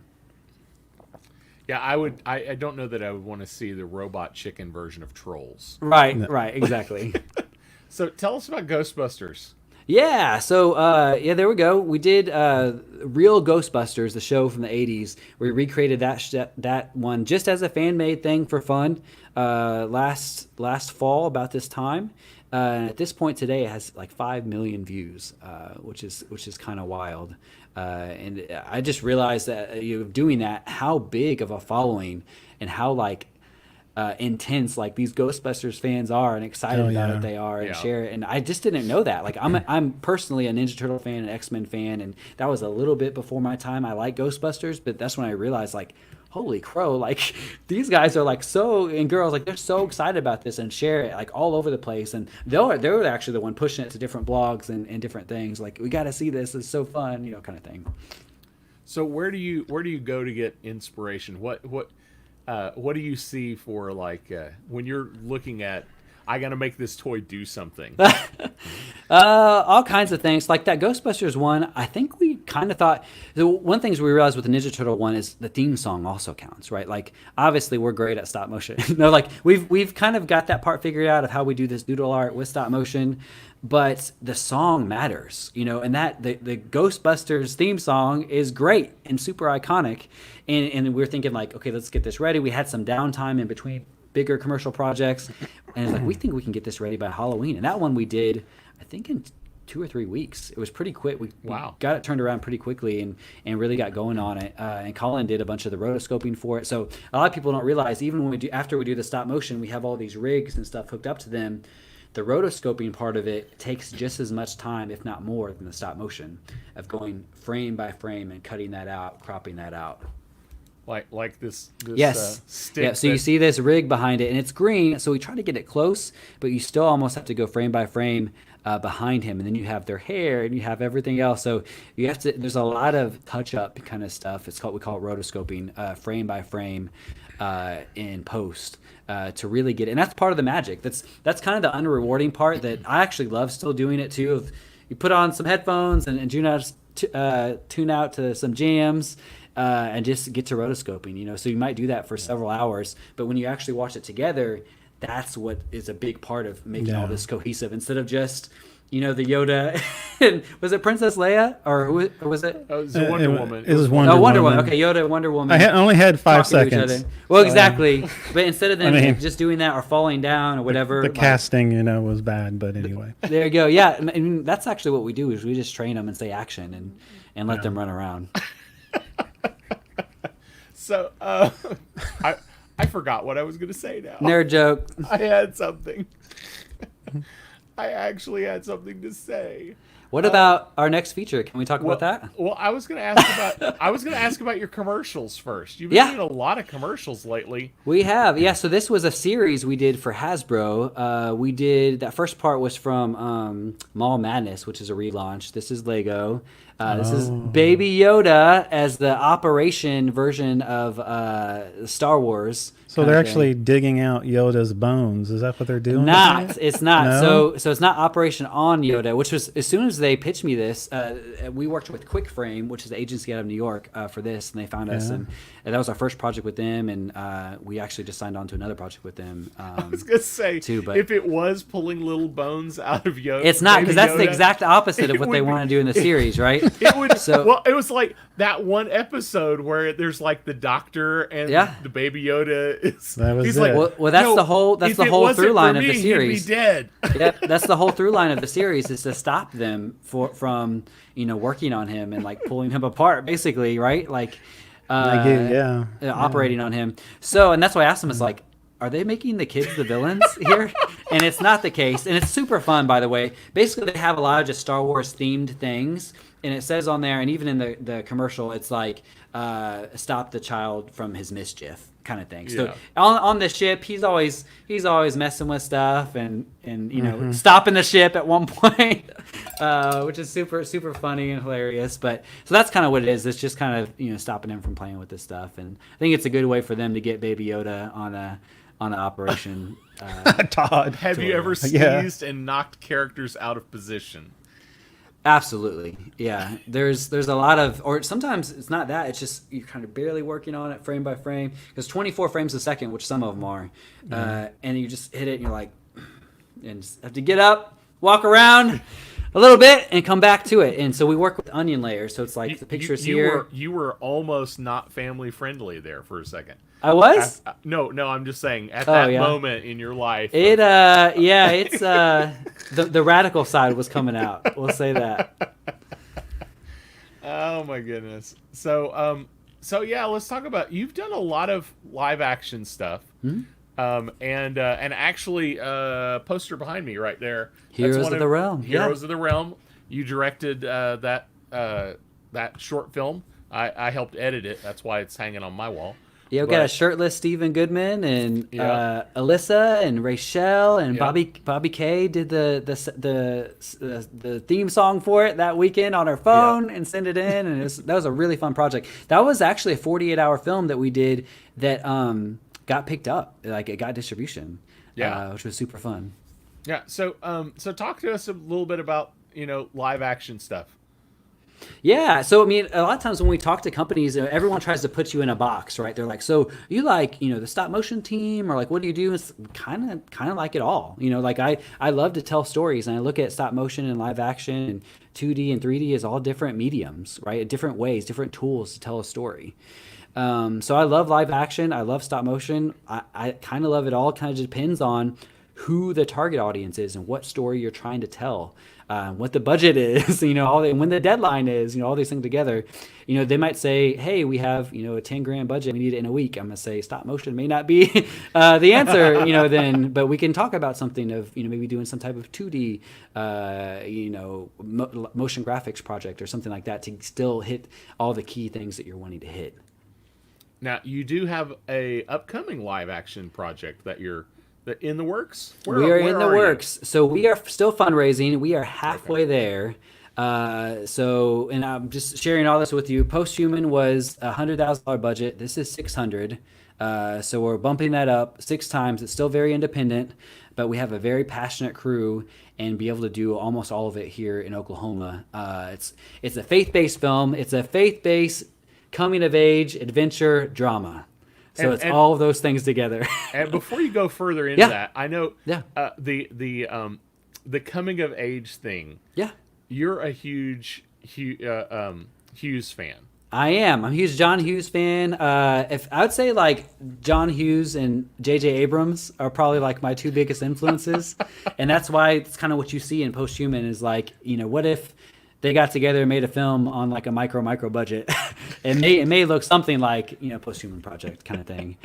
Yeah, I don't know that I would want to see the Robot Chicken version of Trolls. Right, exactly. So tell us about Ghostbusters. Yeah, so there we go. We did Real Ghostbusters, the show from the 80s. We recreated that one just as a fan-made thing for fun last fall about this time. At this point today, it has like 5 million views, which is kind of wild. And I just realized that doing that, how big of a following and how like intense like these Ghostbusters fans are and excited about it they are and share it. And I just didn't know that. Like I'm personally a Ninja Turtle fan, an X-Men fan, and that was a little bit before my time. I like Ghostbusters, but that's when I realized like, holy crow, like these guys are like and girls, like they're so excited about this and share it like all over the place. And they're actually the one pushing it to different blogs and different things. Like, we got to see this. It's so fun, kind of thing. So where do you go to get inspiration? What do you see for like when you're looking at, I got to make this toy do something? All kinds of things. Like that Ghostbusters one, I think we kind of thought, the one things we realized with the Ninja Turtle one is the theme song also counts, right? Like, obviously we're great at stop motion. Like we've kind of got that part figured out of how we do this doodle art with stop motion, but the song matters, and that the Ghostbusters theme song is great and super iconic. And we're thinking like, okay, let's get this ready. We had some downtime in between bigger commercial projects, and it's like, we think we can get this ready by Halloween. And that one we did, I think, in 2 or 3 weeks. It was pretty quick. We got it turned around pretty quickly and really got going on it. And Colin did a bunch of the rotoscoping for it. So a lot of people don't realize, even when after we do the stop motion, we have all these rigs and stuff hooked up to them. The rotoscoping part of it takes just as much time, if not more, than the stop motion of going frame by frame and cutting that out, cropping that out. Like this yes. Stick. Yeah, so you see this rig behind it, and it's green, so we try to get it close, but you still almost have to go frame by frame behind him, and then you have their hair, and you have everything else. So you have to. There's a lot of touch-up kind of stuff. We call it rotoscoping, frame by frame, in post. To really get it. And that's part of the magic. That's kind of the unrewarding part that I actually love still doing it too. Of you put on some headphones and tune out to some jams and just get to rotoscoping, so you might do that for several hours, but when you actually watch it together, that's what is a big part of making all this cohesive, instead of just the Yoda. And was it Princess Leia or was it? Oh, it was Wonder Woman. It was Wonder Woman. Okay, Yoda, Wonder Woman. I only had 5 seconds. Well, exactly. But instead of them just doing that or falling down or whatever, the casting, was bad. But anyway, there you go. Yeah, and that's actually what we do is we just train them and say action and let them run around. So I forgot what I was going to say now. Nerd joke. I had something. I actually had something to say. What about our next feature? Can we talk about that? Well, I was going to ask about your commercials first. You've been doing a lot of commercials lately. We have, yeah. So this was a series we did for Hasbro. We did that first part was from Mall Madness, which is a relaunch. This is Lego. This is Baby Yoda as the Operation version of Star Wars. So they're actually digging out Yoda's bones. Is that what they're doing? It's not. No? So it's not Operation on Yoda, which was, as soon as they pitched me this, we worked with QuickFrame, which is the agency out of New York, for this, and they found us, and that was our first project with them, and we actually just signed on to another project with them. I was gonna say, but if it was pulling little bones out of Yoda, it's not, because that's the exact opposite of what they want to do in the series, right? It would. Well, it was like that one episode where there's like the doctor and the Baby Yoda. He's like, well, that's the whole through line of the series. He'd be dead. Yep, that's the whole through line of the series, is to stop them from working on him and like pulling him apart, basically, right? Like, operating on him. So, and that's why I asked him, is like, are they making the kids the villains here? And it's not the case. And it's super fun, by the way. Basically, they have a lot of just Star Wars themed things. And it says on there, and even in the commercial, it's like, stop the child from his mischief kind of thing. So on the ship, he's always messing with stuff and stopping the ship at one point, which is super, super funny and hilarious. But so that's kind of what it is. It's just kind of, stopping him from playing with this stuff. And I think it's a good way for them to get Baby Yoda on an operation. Todd, have you ever sneezed and knocked characters out of position? Absolutely. Yeah. There's a lot of, or sometimes it's not that, it's just you're kind of barely working on it frame by frame, because 24 frames a second, which some of them are, and you just hit it and you're like, and just have to get up, walk around, a little bit and come back to it. And so we work with onion layers. So it's like the pictures here. You were almost not family friendly there for a second. I was? No, I'm just saying at that yeah. moment in your life. It's the radical side was coming out. We'll say that. Oh my goodness. So yeah, let's talk about, you've done a lot of live action stuff. And actually, poster behind me right there. Heroes of the Realm. Heroes of the Realm. You directed that short film. I helped edit it. That's why it's hanging on my wall. Yeah, we got a shirtless Stephen Goodman and Alyssa and Rachel and Bobby Kay did the theme song for it that weekend on her phone and sent it in, and that was a really fun project. That was actually a 48-hour film that we did that got picked up, like it got distribution, which was super fun. Yeah. So talk to us a little bit about live action stuff. Yeah, so I mean, a lot of times when we talk to companies, everyone tries to put you in a box, right? They're like, "So you like, the stop motion team, or like, what do you do?" It's kind of like it all, Like I love to tell stories, and I look at stop motion and live action and 2D and 3D as all different mediums, right? Different ways, different tools to tell a story. So I love live action. I love stop motion. I kind of love it all. Kind of depends on who the target audience is and what story you're trying to tell. What the budget is, and when the deadline is, all these things together. They might say, "Hey, we have, a $10,000 budget. We need it in a week." I'm gonna say stop motion may not be the answer, then, but we can talk about something of, maybe doing some type of 2D, motion graphics project or something like that to still hit all the key things that you're wanting to hit. Now, you do have a upcoming live action project that you're in the works? We are in the works. So we are still fundraising. We are halfway there. And I'm just sharing all this with you. Posthuman was a $100,000 budget. This is $600,000. So we're bumping that up 6 times. It's still very independent, but we have a very passionate crew and be able to do almost all of it here in Oklahoma. It's a faith-based film. It's a faith-based coming-of-age adventure drama. So it's all of those things together. And before you go further into that, I know the coming of age thing. Yeah, you're a huge Hughes fan. I am. I'm a huge John Hughes fan. If I would say like John Hughes and J.J. Abrams are probably like my 2 biggest influences, and that's why it's kind of what you see in Posthuman is like, what if they got together and made a film on like a micro budget. It may look something like, Posthuman project kind of thing.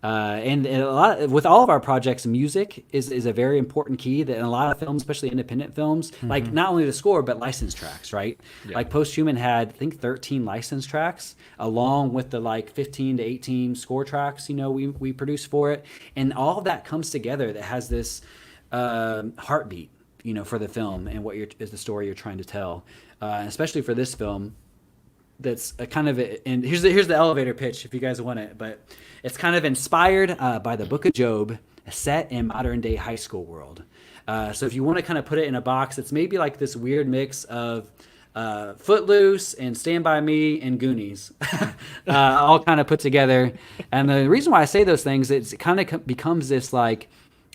And a lot with all of our projects, music is a very important key that in a lot of films, especially independent films, like not only the score, but licensed tracks, right? Yeah. Like Posthuman had, I think 13 licensed tracks along with the like 15 to 18 score tracks, we produced for it. And all of that comes together that has this heartbeat, for the film and what is the story you're trying to tell. Especially for this film, that's a kind of and here's the elevator pitch if you guys want it, but it's kind of inspired by the Book of Job, set in modern day high school world. So if you want to kind of put it in a box, it's maybe like this weird mix of Footloose and Stand By Me and Goonies, all kind of put together. And the reason why I say those things, it kind of becomes this like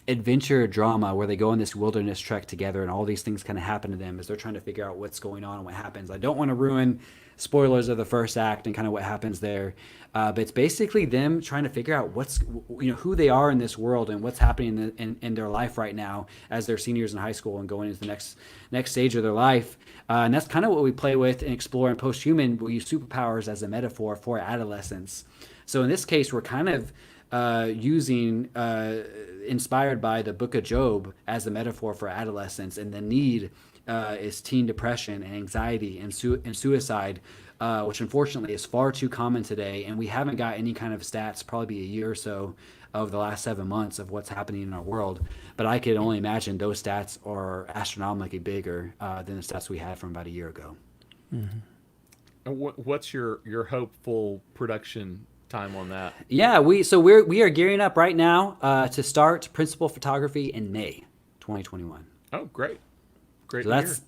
adventure drama where they go on this wilderness trek together and all these things kind of happen to them as they're trying to figure out what's going on and what happens. I don't want to ruin spoilers of the first act and kind of what happens there, but it's basically them trying to figure out what's who they are in this world and what's happening in their life right now as they're seniors in high school and going into the next stage of their life. And that's kind of what we play with and explore in Posthuman. We use superpowers as a metaphor for adolescence. So in this case, we're kind of using inspired by the Book of Job as a metaphor for adolescence, and the need is teen depression and anxiety and suicide, which unfortunately is far too common today. And we haven't got any kind of stats, probably a year or so of the last 7 months of what's happening in our world. But I could only imagine those stats are astronomically bigger than the stats we had from about a year ago. Mm-hmm. And what's your hopeful production time on that? Yeah, we are gearing up right now to start principal photography in May 2021. Oh, great. So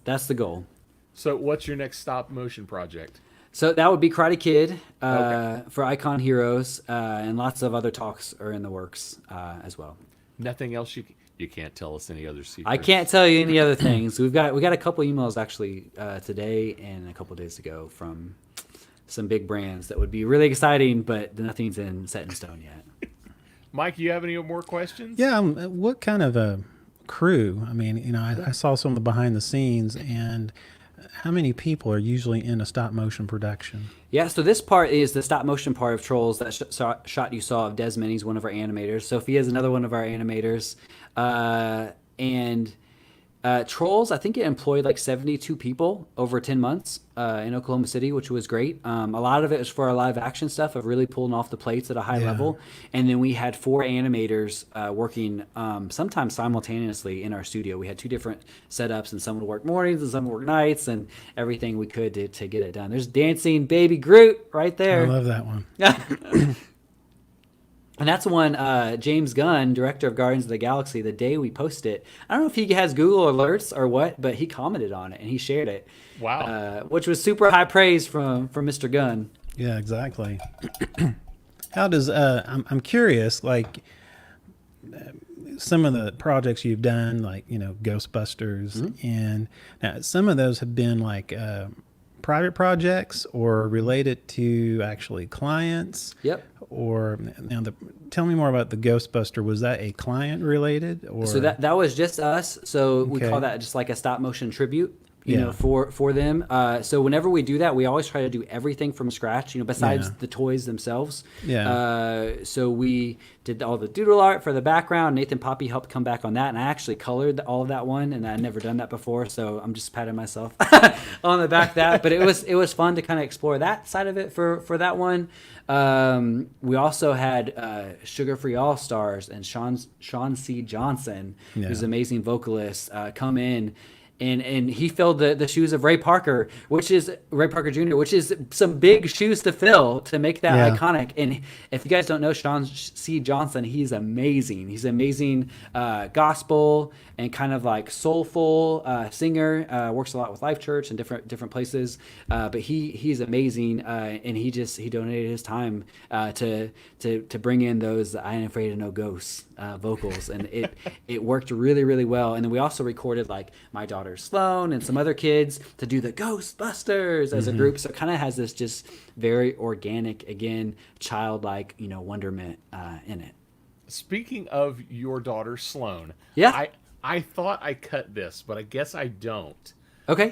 that's the goal. So what's your next stop motion project? So that would be Karate Kid for Icon Heroes, and lots of other talks are in the works as well. Nothing else You can't tell us any other secrets. I can't tell you any other things. We got a couple emails actually today and a couple days ago from some big brands that would be really exciting, but nothing's set in stone yet. Mike, you have any more questions? Yeah. What kind of a crew? I mean, you know, I saw some of the behind the scenes, and how many people are usually in a stop motion production? Yeah, so this part is the stop motion part of Trolls. That shot you saw of Desmond, he's one of our animators. Sophia is another one of our animators. And Trolls, I think it employed like 72 people over 10 months in Oklahoma City, which was great. A lot of it was for our live action stuff of really pulling off the plates at a high level. And then we had 4 animators working sometimes simultaneously in our studio. We had 2 different setups, and some would work mornings and some would work nights, and everything we could to get it done. There's dancing baby Groot right there. I love that one. And that's one James Gunn, director of Guardians of the Galaxy, the day we posted it. I don't know if he has Google alerts or what, but he commented on it and he shared it. Wow. Which was super high praise from Mr. Gunn. Yeah, exactly. How does I'm curious, like some of the projects you've done, like, you know, Ghostbusters, and now some of those have been like private projects or related to actually clients. Yep. Or now, tell me more about the Ghostbuster. Was that a client related, or So that was just us. So we Okay. call that just like a stop motion tribute, you know, for them. So whenever we do that, we always try to do everything from scratch, you know, besides the toys themselves. Yeah. So we did all the doodle art for the background. Nathan Poppy helped come back on that, and I actually colored all of that one, and I'd never done that before, so I'm just patting myself on the back of that. But it was fun to kind of explore that side of it for that one. We also had Sugar Free All Stars and Sean C. Johnson, who's an amazing vocalist, come in. And he filled the shoes of Ray Parker Jr., which is some big shoes to fill to make that iconic. And if you guys don't know Sean C. Johnson, he's amazing. He's an amazing gospel and kind of like soulful singer. Works a lot with Life Church and different places. But he's amazing, and he donated his time to bring in those "I Ain't Afraid of No Ghosts" vocals, and it worked really, really well. And then we also recorded like my daughter Sloan and some other kids to do the Ghostbusters as a group. So it kind of has this just very organic, again, childlike, you know, wonderment in it. Speaking of your daughter Sloan, Yeah. I thought I cut this, but I guess I don't. Okay.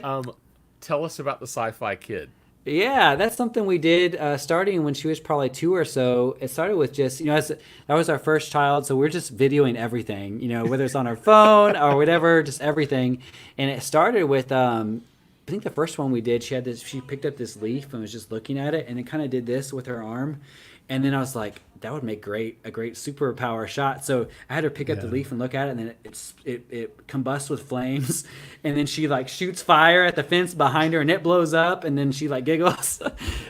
Tell us about the Sci-Fi Kid. Yeah, that's something we did starting when she was probably 2 or so. It started with just, you know, that was our first child, so we're just videoing everything, you know, whether it's on our phone or whatever, just everything. And it started with, I think the first one we did, she picked up this leaf and was just looking at it, and it kind of did this with her arm. And then I was like, that would make a great superpower shot. So I had her pick up the leaf and look at it, and then it combusts with flames, and then she like shoots fire at the fence behind her, and it blows up, and then she like giggles.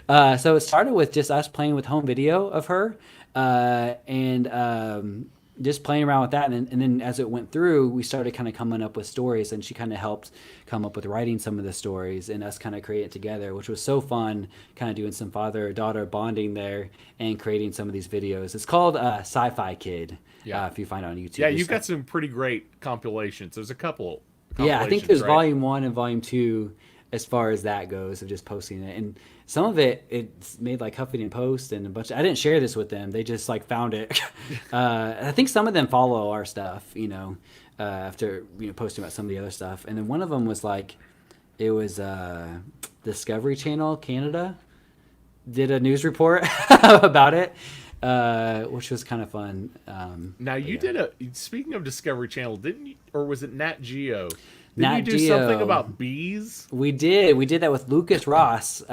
So it started with just us playing with home video of her, and just playing around with that. And then as it went through, we started kind of coming up with stories, and she kind of helped come up with writing some of the stories and us kind of create it together, which was so fun, kind of doing some father-daughter bonding there and creating some of these videos. It's called Sci-Fi Kid, if you find it on YouTube. Yeah, you've got some pretty great compilations. There's a couple. Yeah, I think there's right? volume 1 and volume 2 as far as that goes, of just posting it. And some of it's made like Huffington Post and a bunch I didn't share this with them. They just like found it. I think some of them follow our stuff, you know, after, you know, posting about some of the other stuff. And then one of them was like, it was Discovery Channel Canada did a news report about it, which was kind of fun. Now you did speaking of Discovery Channel, didn't you, or was it Nat Geo? Nat Didn't you do Geo. something about bees? We did that with Lucas Ross,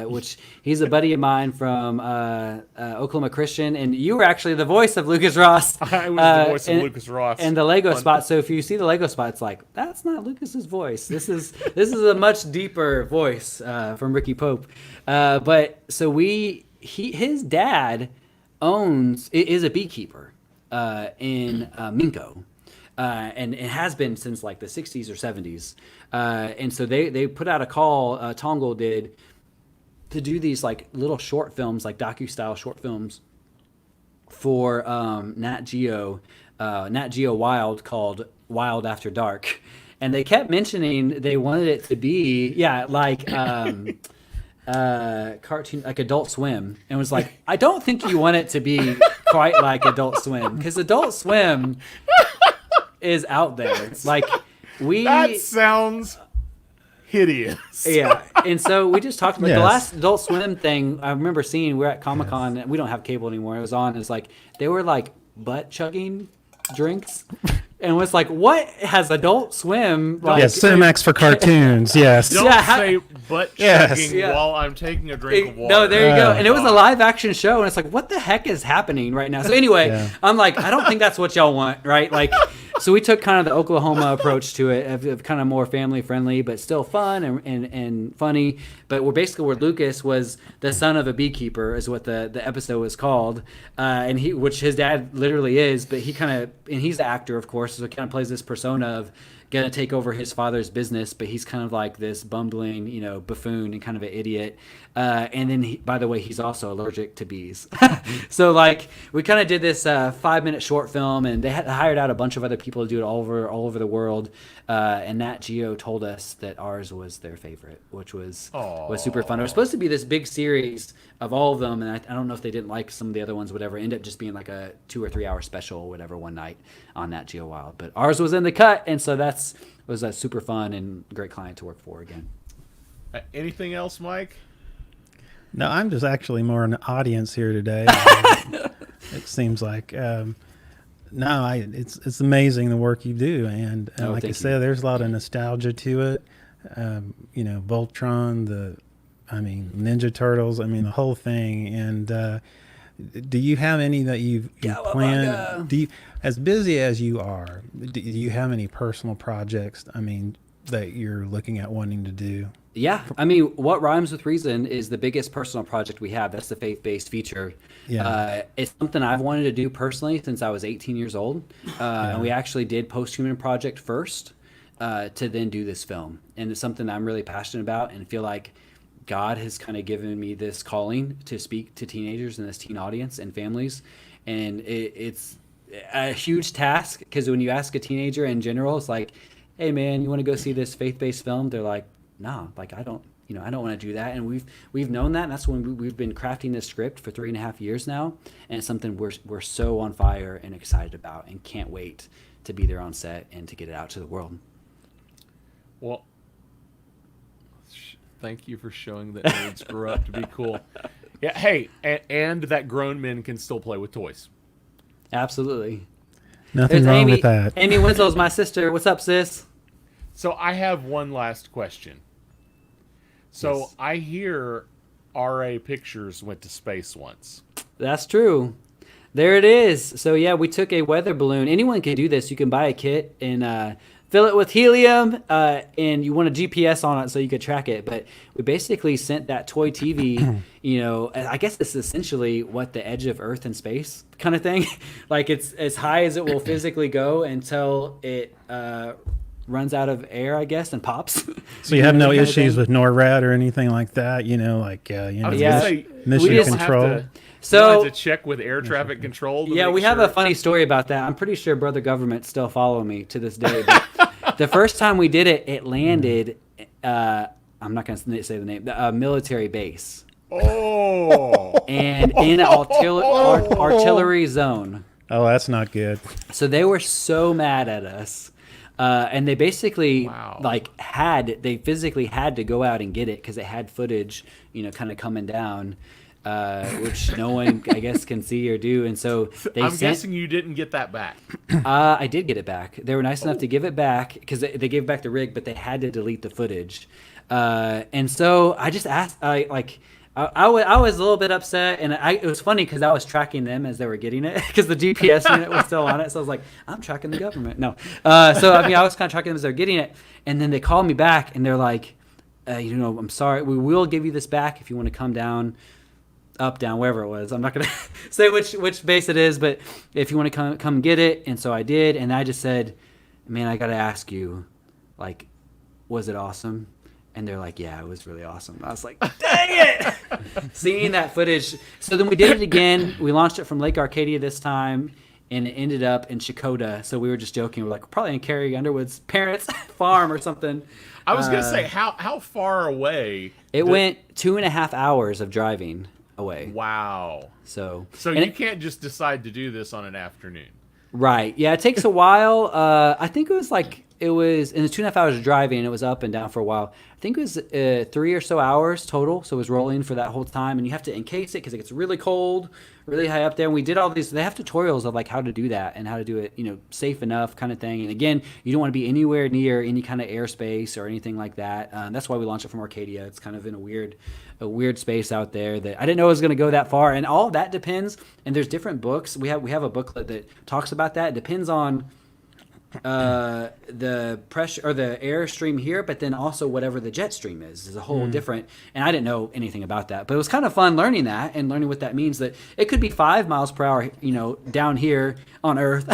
which he's a buddy of mine from Oklahoma Christian, and you were actually the voice of Lucas Ross. I was the voice of Lucas Ross. And the Lego spot. So if you see the Lego spot, it's like, that's not Lucas's voice. This is a much deeper voice from Ricky Pope. But so his dad is a beekeeper in Minko. And it has been since like the 60s or 70s. And so they put out a call, Tongal did, to do these like little short films, like docu-style short films for Nat Geo Nat Geo Wild called Wild After Dark, and they kept mentioning they wanted it to be cartoon, like Adult Swim, and was like, I don't think you want it to be quite like Adult Swim, because Adult Swim is out there. Like That sounds hideous. Yeah, and so we just talked about Yes. the last Adult Swim thing. I remember seeing, we're at Comic-Con, and we don't have cable anymore. It was on. It's like they were like butt chugging drinks, and was like, what has Adult Swim? Like, Yes, Cinemax for cartoons. Yes. Don't Yeah, say butt Yes. chugging Yeah. while I'm taking a drink of water. No, there you go. Oh, And it was a live action show, and it's like, what the heck is happening right now? So anyway, Yeah. I'm like, I don't think that's what y'all want, right? Like, so we took kind of the Oklahoma approach to it, of kind of more family friendly, but still fun and funny. But we're basically where Lucas was the son of a beekeeper, is what the episode was called, and which his dad literally is. But and he's the actor, of course, so he kind of plays this persona of gonna take over his father's business, but he's kind of like this bumbling, buffoon and kind of an idiot. And then, by the way, he's also allergic to bees. So like, we kind of did this 5-minute short film, and they had hired out a bunch of other people to do it all over the world. And Nat Geo told us that ours was their favorite, which was super fun. It was supposed to be this big series of all of them, and I don't know if they didn't like some of the other ones, whatever. It ended up just being like a 2 or 3 hour special or whatever one night on Nat Geo Wild. But ours was in the cut, and so was a super fun and great client to work for again. Anything else, Mike? No, I'm just actually more an audience here today. It seems like it's amazing the work you do, and like I thank said, you. there's a lot of nostalgia to it. Voltron, Ninja Turtles, the whole thing. And do you have any that you've planned? As busy as you are, do you have any personal projects? That you're looking at wanting to do? Yeah, What Rhymes with Reason is the biggest personal project we have. That's the faith-based feature. Yeah. It's something I've wanted to do personally since I was 18 years old. And we actually did Post-Human Project first to then do this film. And it's something I'm really passionate about and feel like God has kind of given me this calling to speak to teenagers and this teen audience and families. And it's a huge task, because when you ask a teenager in general, it's like, hey man, you want to go see this faith-based film? They're like, nah, like I don't want to do that. And we've known that, and that's when we've been crafting this script for 3.5 years now, and it's something we're so on fire and excited about, and can't wait to be there on set and to get it out to the world. Well, thank you for showing that nerds grow up to be cool. Yeah, hey, and that grown men can still play with toys. Absolutely. Nothing There's wrong Amy, with that. Amy Winslow's my sister. What's up, sis? So I have one last question. So Yes. I hear RA Pictures went to space once. That's true. There it is. So yeah, we took a weather balloon. Anyone can do this. You can buy a kit and fill it with helium, and you want a GPS on it so you could track it. But we basically sent that toy TV, I guess it's essentially what the edge of Earth and space kind of thing. Like, it's as high as it will physically go until it runs out of air, I guess, and pops. So you have no Kind of issues thing. with NORAD or anything like that? I was Yeah. gonna say, mission we don't control. Have to, So- to check with air traffic control. To Yeah, make we have sure. a funny story about that. I'm pretty sure Brother Government still follow me to this day. But the first time we did it, it landed, I'm not going to say the name, a military base. Oh, And in an artillery zone. Oh, that's not good. So they were so mad at us. And they basically Wow. they physically had to go out and get it, because it had footage, kind of coming down, which no one, I guess, can see or do. And so I'm guessing you didn't get that back. I did get it back. They were nice enough to give it back, because they gave back the rig, but they had to delete the footage. And so I just asked, I was a little bit upset, and it was funny because I was tracking them as they were getting it, because the GPS unit was still on it. So I was like, I'm tracking the government. No. I was kind of tracking them as they're getting it. And then they called me back, and they're like, I'm sorry, we will give you this back if you want to come down, up, down, wherever it was. I'm not going to say which base it is, but if you want to come get it. And so I did. And I just said, man, I got to ask you, was it awesome? And they're like, yeah, it was really awesome. I was like, dang it! Seeing that footage. So then we did it again. We launched it from Lake Arcadia this time. and it ended up in Chakotah. So we were just joking. We're like, we're probably in Carrie Underwood's parents' farm or something. I was gonna say, how far away? It went 2.5 hours of driving away. Wow. So you can't just decide to do this on an afternoon. Right. Yeah, it takes a while. I think it was in the 2.5 hours of driving, it was up and down for a while. I think it was 3 or so hours total. So it was rolling for that whole time. And you have to encase it because it gets really cold, really high up there. And we did all these, they have tutorials of like how to do that and how to do it, safe enough kind of thing. And again, you don't want to be anywhere near any kind of airspace or anything like that. That's why we launched it from Arcadia. It's kind of in a weird space out there that I didn't know it was going to go that far. And all of that depends. And there's different books. We have a booklet that talks about that. It depends on the pressure or the airstream here, but then also whatever the jet stream is a whole different. And I didn't know anything about that, but it was kind of fun learning that and learning what that means. That it could be 5 miles per hour, down here on Earth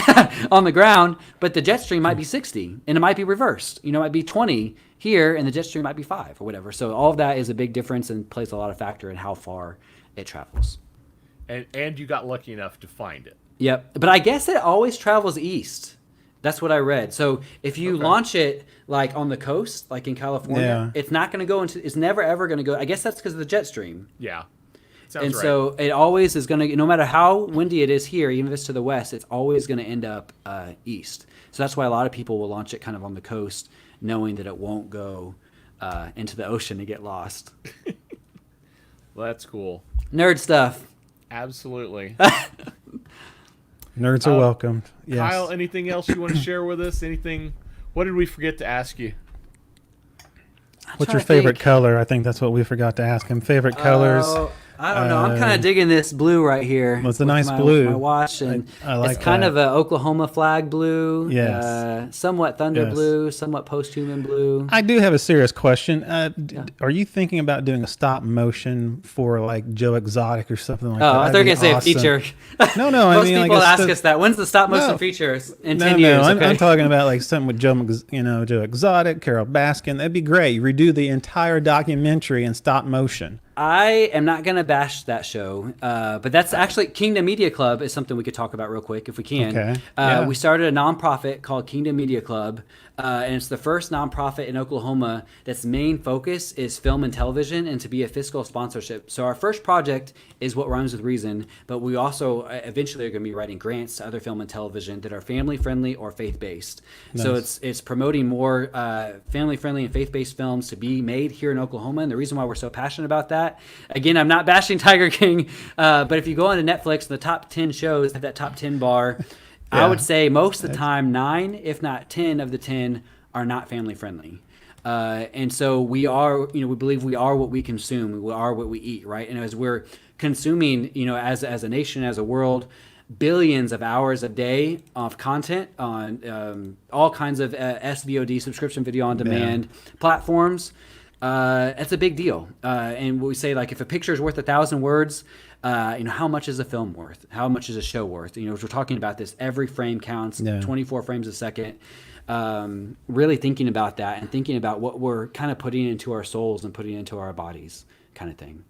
on the ground, but the jet stream might be 60, and it might be reversed. It might be 20 here, and the jet stream might be 5 or whatever. So all of that is a big difference and plays a lot of factor in how far it travels. And you got lucky enough to find it. Yep, but I guess it always travels east. That's what I read. So if you launch it like on the coast, like in California, it's not going to go into. It's never ever going to go. I guess that's because of the jet stream. Yeah. Sounds and right. so it always is going to. No matter how windy it is here, even if it's to the west, it's always going to end up east. So that's why a lot of people will launch it kind of on the coast, knowing that it won't go into the ocean and get lost. Well, that's cool. Nerd stuff. Absolutely. Nerds are welcomed. Yes. Kyle, anything else you want to share with us? Anything? What did we forget to ask you? What's your favorite color? I think that's what we forgot to ask him. Favorite colors. I don't know. I'm kind of digging this blue right here. Well, it's a nice my, blue. My watch, and I like it's kind that. of a Oklahoma flag blue. Yes. Somewhat thunder Yes. blue, somewhat post-human blue. I do have a serious question. Are you thinking about doing a stop motion for like Joe Exotic or something like that? I thought you were going to say a feature. No, I Most mean, people like ask us that. When's the stop motion features in 10 years? I'm Okay? talking about like something with Joe Exotic, Carol Baskin. That'd be great. Redo the entire documentary in stop motion. I am not going to bash that show, but that's actually Kingdom Media Club is something we could talk about real quick if we can. Okay. Yeah. We started a nonprofit called Kingdom Media Club, and it's the first nonprofit in Oklahoma that's main focus is film and television and to be a fiscal sponsorship. So our first project is What Rhymes with Reason, but we also eventually are going to be writing grants to other film and television that are family friendly or faith based. Nice. So it's promoting more family friendly and faith based films to be made here in Oklahoma. And the reason why we're so passionate about that, again, I'm not bashing Tiger King, but if you go on to Netflix, the top 10 shows have that top 10 bar. I would say most of the time, 9, if not 10 of the 10 are not family friendly. And so we are, we believe we are what we consume. We are what we eat, right? And as we're consuming, as a nation, as a world, billions of hours a day of content on all kinds of SVOD, subscription video on demand platforms, that's a big deal. And we say, like, if a picture is worth 1,000 words, how much is a film worth? How much is a show worth? As we're talking about this, every frame counts, 24 frames a second. Really thinking about that and thinking about what we're kind of putting into our souls and putting into our bodies kind of thing.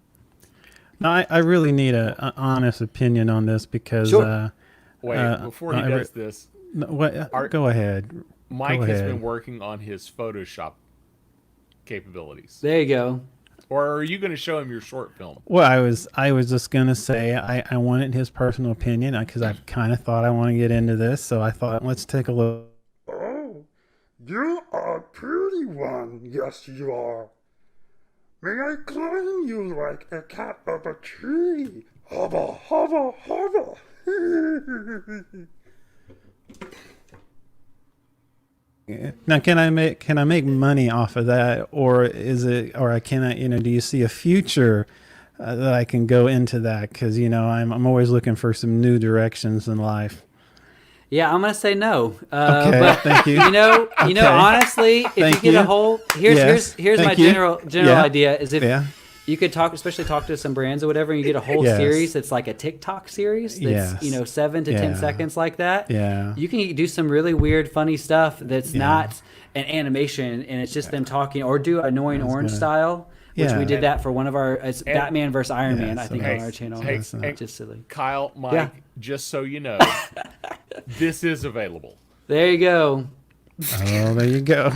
No, I really need an honest opinion on this because... Sure. Wait, before he does this... Go ahead. Mike has been working on his Photoshop capabilities. There you go. Or are you going to show him your short film? Well, I was just going to say I wanted his personal opinion because I kind of thought I want to get into this. So I thought, let's take a look. Oh, you are a pretty one. Yes, you are. May I climb you like a cat up a tree? Hubba, hubba, hubba. Now, can I make money off of that, or can I, do you see a future that I can go into that? Because I'm always looking for some new directions in life. Yeah, I'm gonna say no. Okay, but, thank you. Honestly, if you get a whole here's my general idea is if you could talk to some brands or whatever, and you get a whole series that's like a TikTok series that's 7 to 10 seconds like that. Yeah, you can do some really weird, funny stuff that's not an animation, and it's just them talking, or do Annoying Orange style. Which we did that for one of our Batman versus Iron Man, I think, on our channel. Just silly. Kyle, Mike, just so you know, this is available. There you go. Oh, there you go.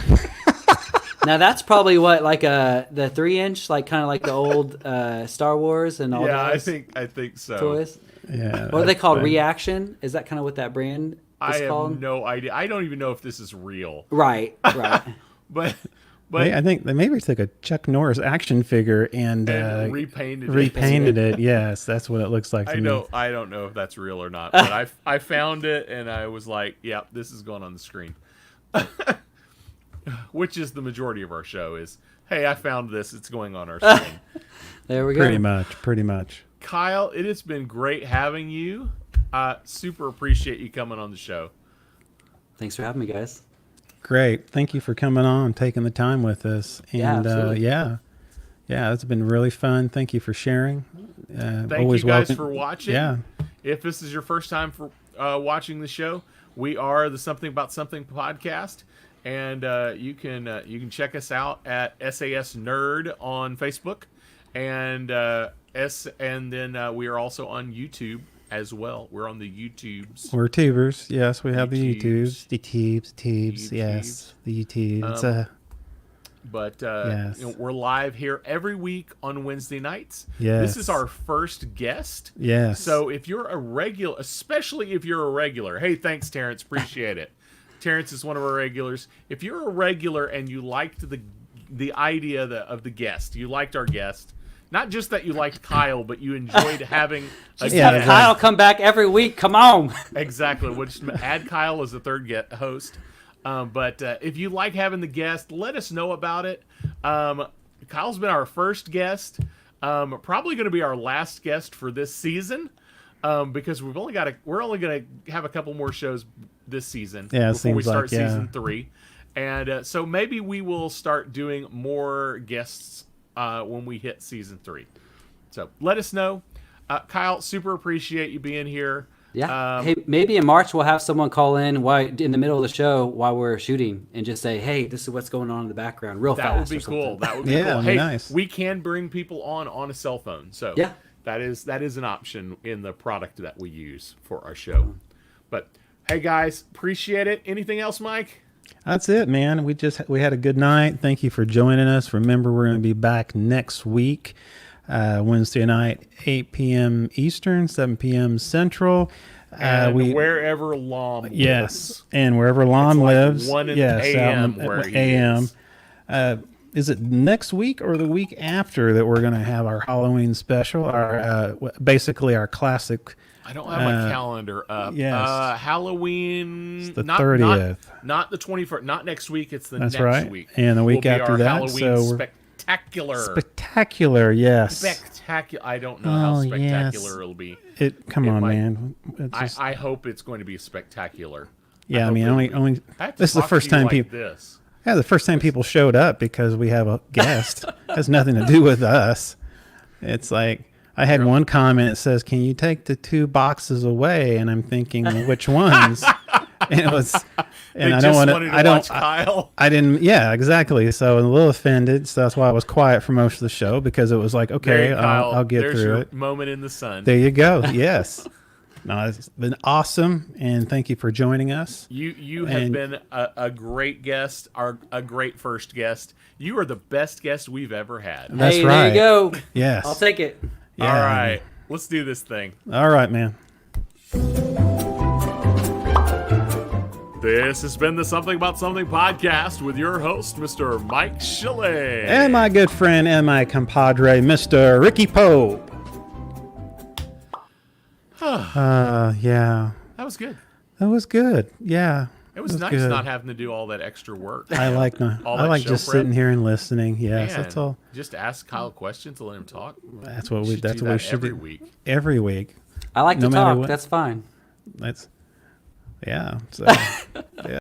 Now that's probably what, like the 3-inch, like kind of like the old Star Wars and all Yeah, those I think so. toys. Yeah. What are they that's called? funny. Reaction? Is that kind of what that brand is I have called? no idea. I don't even know if this is real. Right. But I think they maybe took a Chuck Norris action figure and repainted it. Yes, that's what it looks like to me. I don't know if that's real or not, but I found it and I was like, yeah, this is going on the screen. Which is the majority of our show is, hey, I found this, it's going on our screen. There we go. Pretty much. Kyle, it has been great having you. Super appreciate you coming on the show. Thanks for having me, guys. Great. Thank you for coming on, taking the time with us. And absolutely. yeah, it's been really fun. Thank you for sharing. Thank always you guys welcome. for watching. Yeah. If this is your first time for watching the show, we are the Something About Something podcast, and you can check us out at SAS Nerd on Facebook, and then we are also on YouTube as well. We're on the YouTubes. We're tubers. Yes, we have the YouTubes. YouTubes. The tubes. Yes, the YouTubes. But Yes. we're live here every week on Wednesday nights. Yes. This is our first guest. Yes. So if you're a regular, especially if you're a regular, hey, thanks, Terrence. Appreciate it. Terrence is one of our regulars. If you're a regular and you liked the idea of the guest, you liked our guest, not just that you liked Kyle, but you enjoyed having a Just Yeah, have guest. Kyle come back every week. Come on. Exactly. We'll just add Kyle as the third host. But if you like having the guest, let us know about it. Kyle's been our first guest. Probably going to be our last guest for this season, because we're only going to have a couple more shows this season Yeah, it before we seems start like, yeah. season 3. And so maybe we will start doing more guests when we hit season 3. So let us know. Kyle, super appreciate you being here. Yeah. Hey, maybe in March we'll have someone call in in the middle of the show while we're shooting and just say, "Hey, this is what's going on in the background," real That fast. would be or something. cool. That would be Yeah, cool. that'd be Hey, nice. we can bring people on a cell phone. So Yeah. that is an option in the product that we use for our show. But hey guys, appreciate it. Anything else, Mike? That's it, man. We had a good night. Thank you for joining us. Remember, we're going to be back next week, Wednesday night, 8 p.m. Eastern, 7 p.m. Central. And wherever Lom Yes, lives. and wherever Lon It's like lives. 1 in yes, AM out in where he AM. is. Is it next week or the week after that we're going to have our Halloween special? Basically our classic. I don't have my calendar up. yes. Halloween. It's the not, 30th. Not the 21st. Not next week. It's the That's next right. week. And the week will be after our that, Halloween so we're- spectacular. Spectacular, yes. Spectacular. I don't know how Oh, spectacular yes. it'll be. Come It on, might- man. It's just- I hope it's going to be spectacular. yeah, I hope mean, it'll only be. I have to this is the talk first to you time like people. this. Yeah, the first time people showed up because we have a guest. Has nothing to do with us. It's like I had one comment that says, "Can you take the 2 boxes away?" And I'm thinking, which ones? And it was, and They I just don't want wanted to. to I don't. watch Kyle. I didn't. Yeah, exactly. So I'm a little offended. So that's why I was quiet for most of the show because it was like, okay, Kyle, I'll get there's through your it. moment in the sun. There you go. Yes. No, it's been awesome, and thank you for joining us. You have And- been a great guest, a great first guest. You are the best guest we've ever had. That's hey, right. there you go. Yes. I'll take it. Yeah. All right, let's do this thing. All right, man. This has been the Something About Something podcast with your host, Mr. Mike Shilley. And my good friend and my compadre, Mr. Ricky Pope. Yeah. That was good. That was good. Yeah. It was nice good. not having to do all that extra work. I like All I that like show just prep. sitting here and listening. Yes, Man, that's all. Just ask Kyle questions to let him talk. That's what we. Should That's do what we that should every do week. every week. I like No to matter talk. what. That's fine. That's yeah. So, yeah.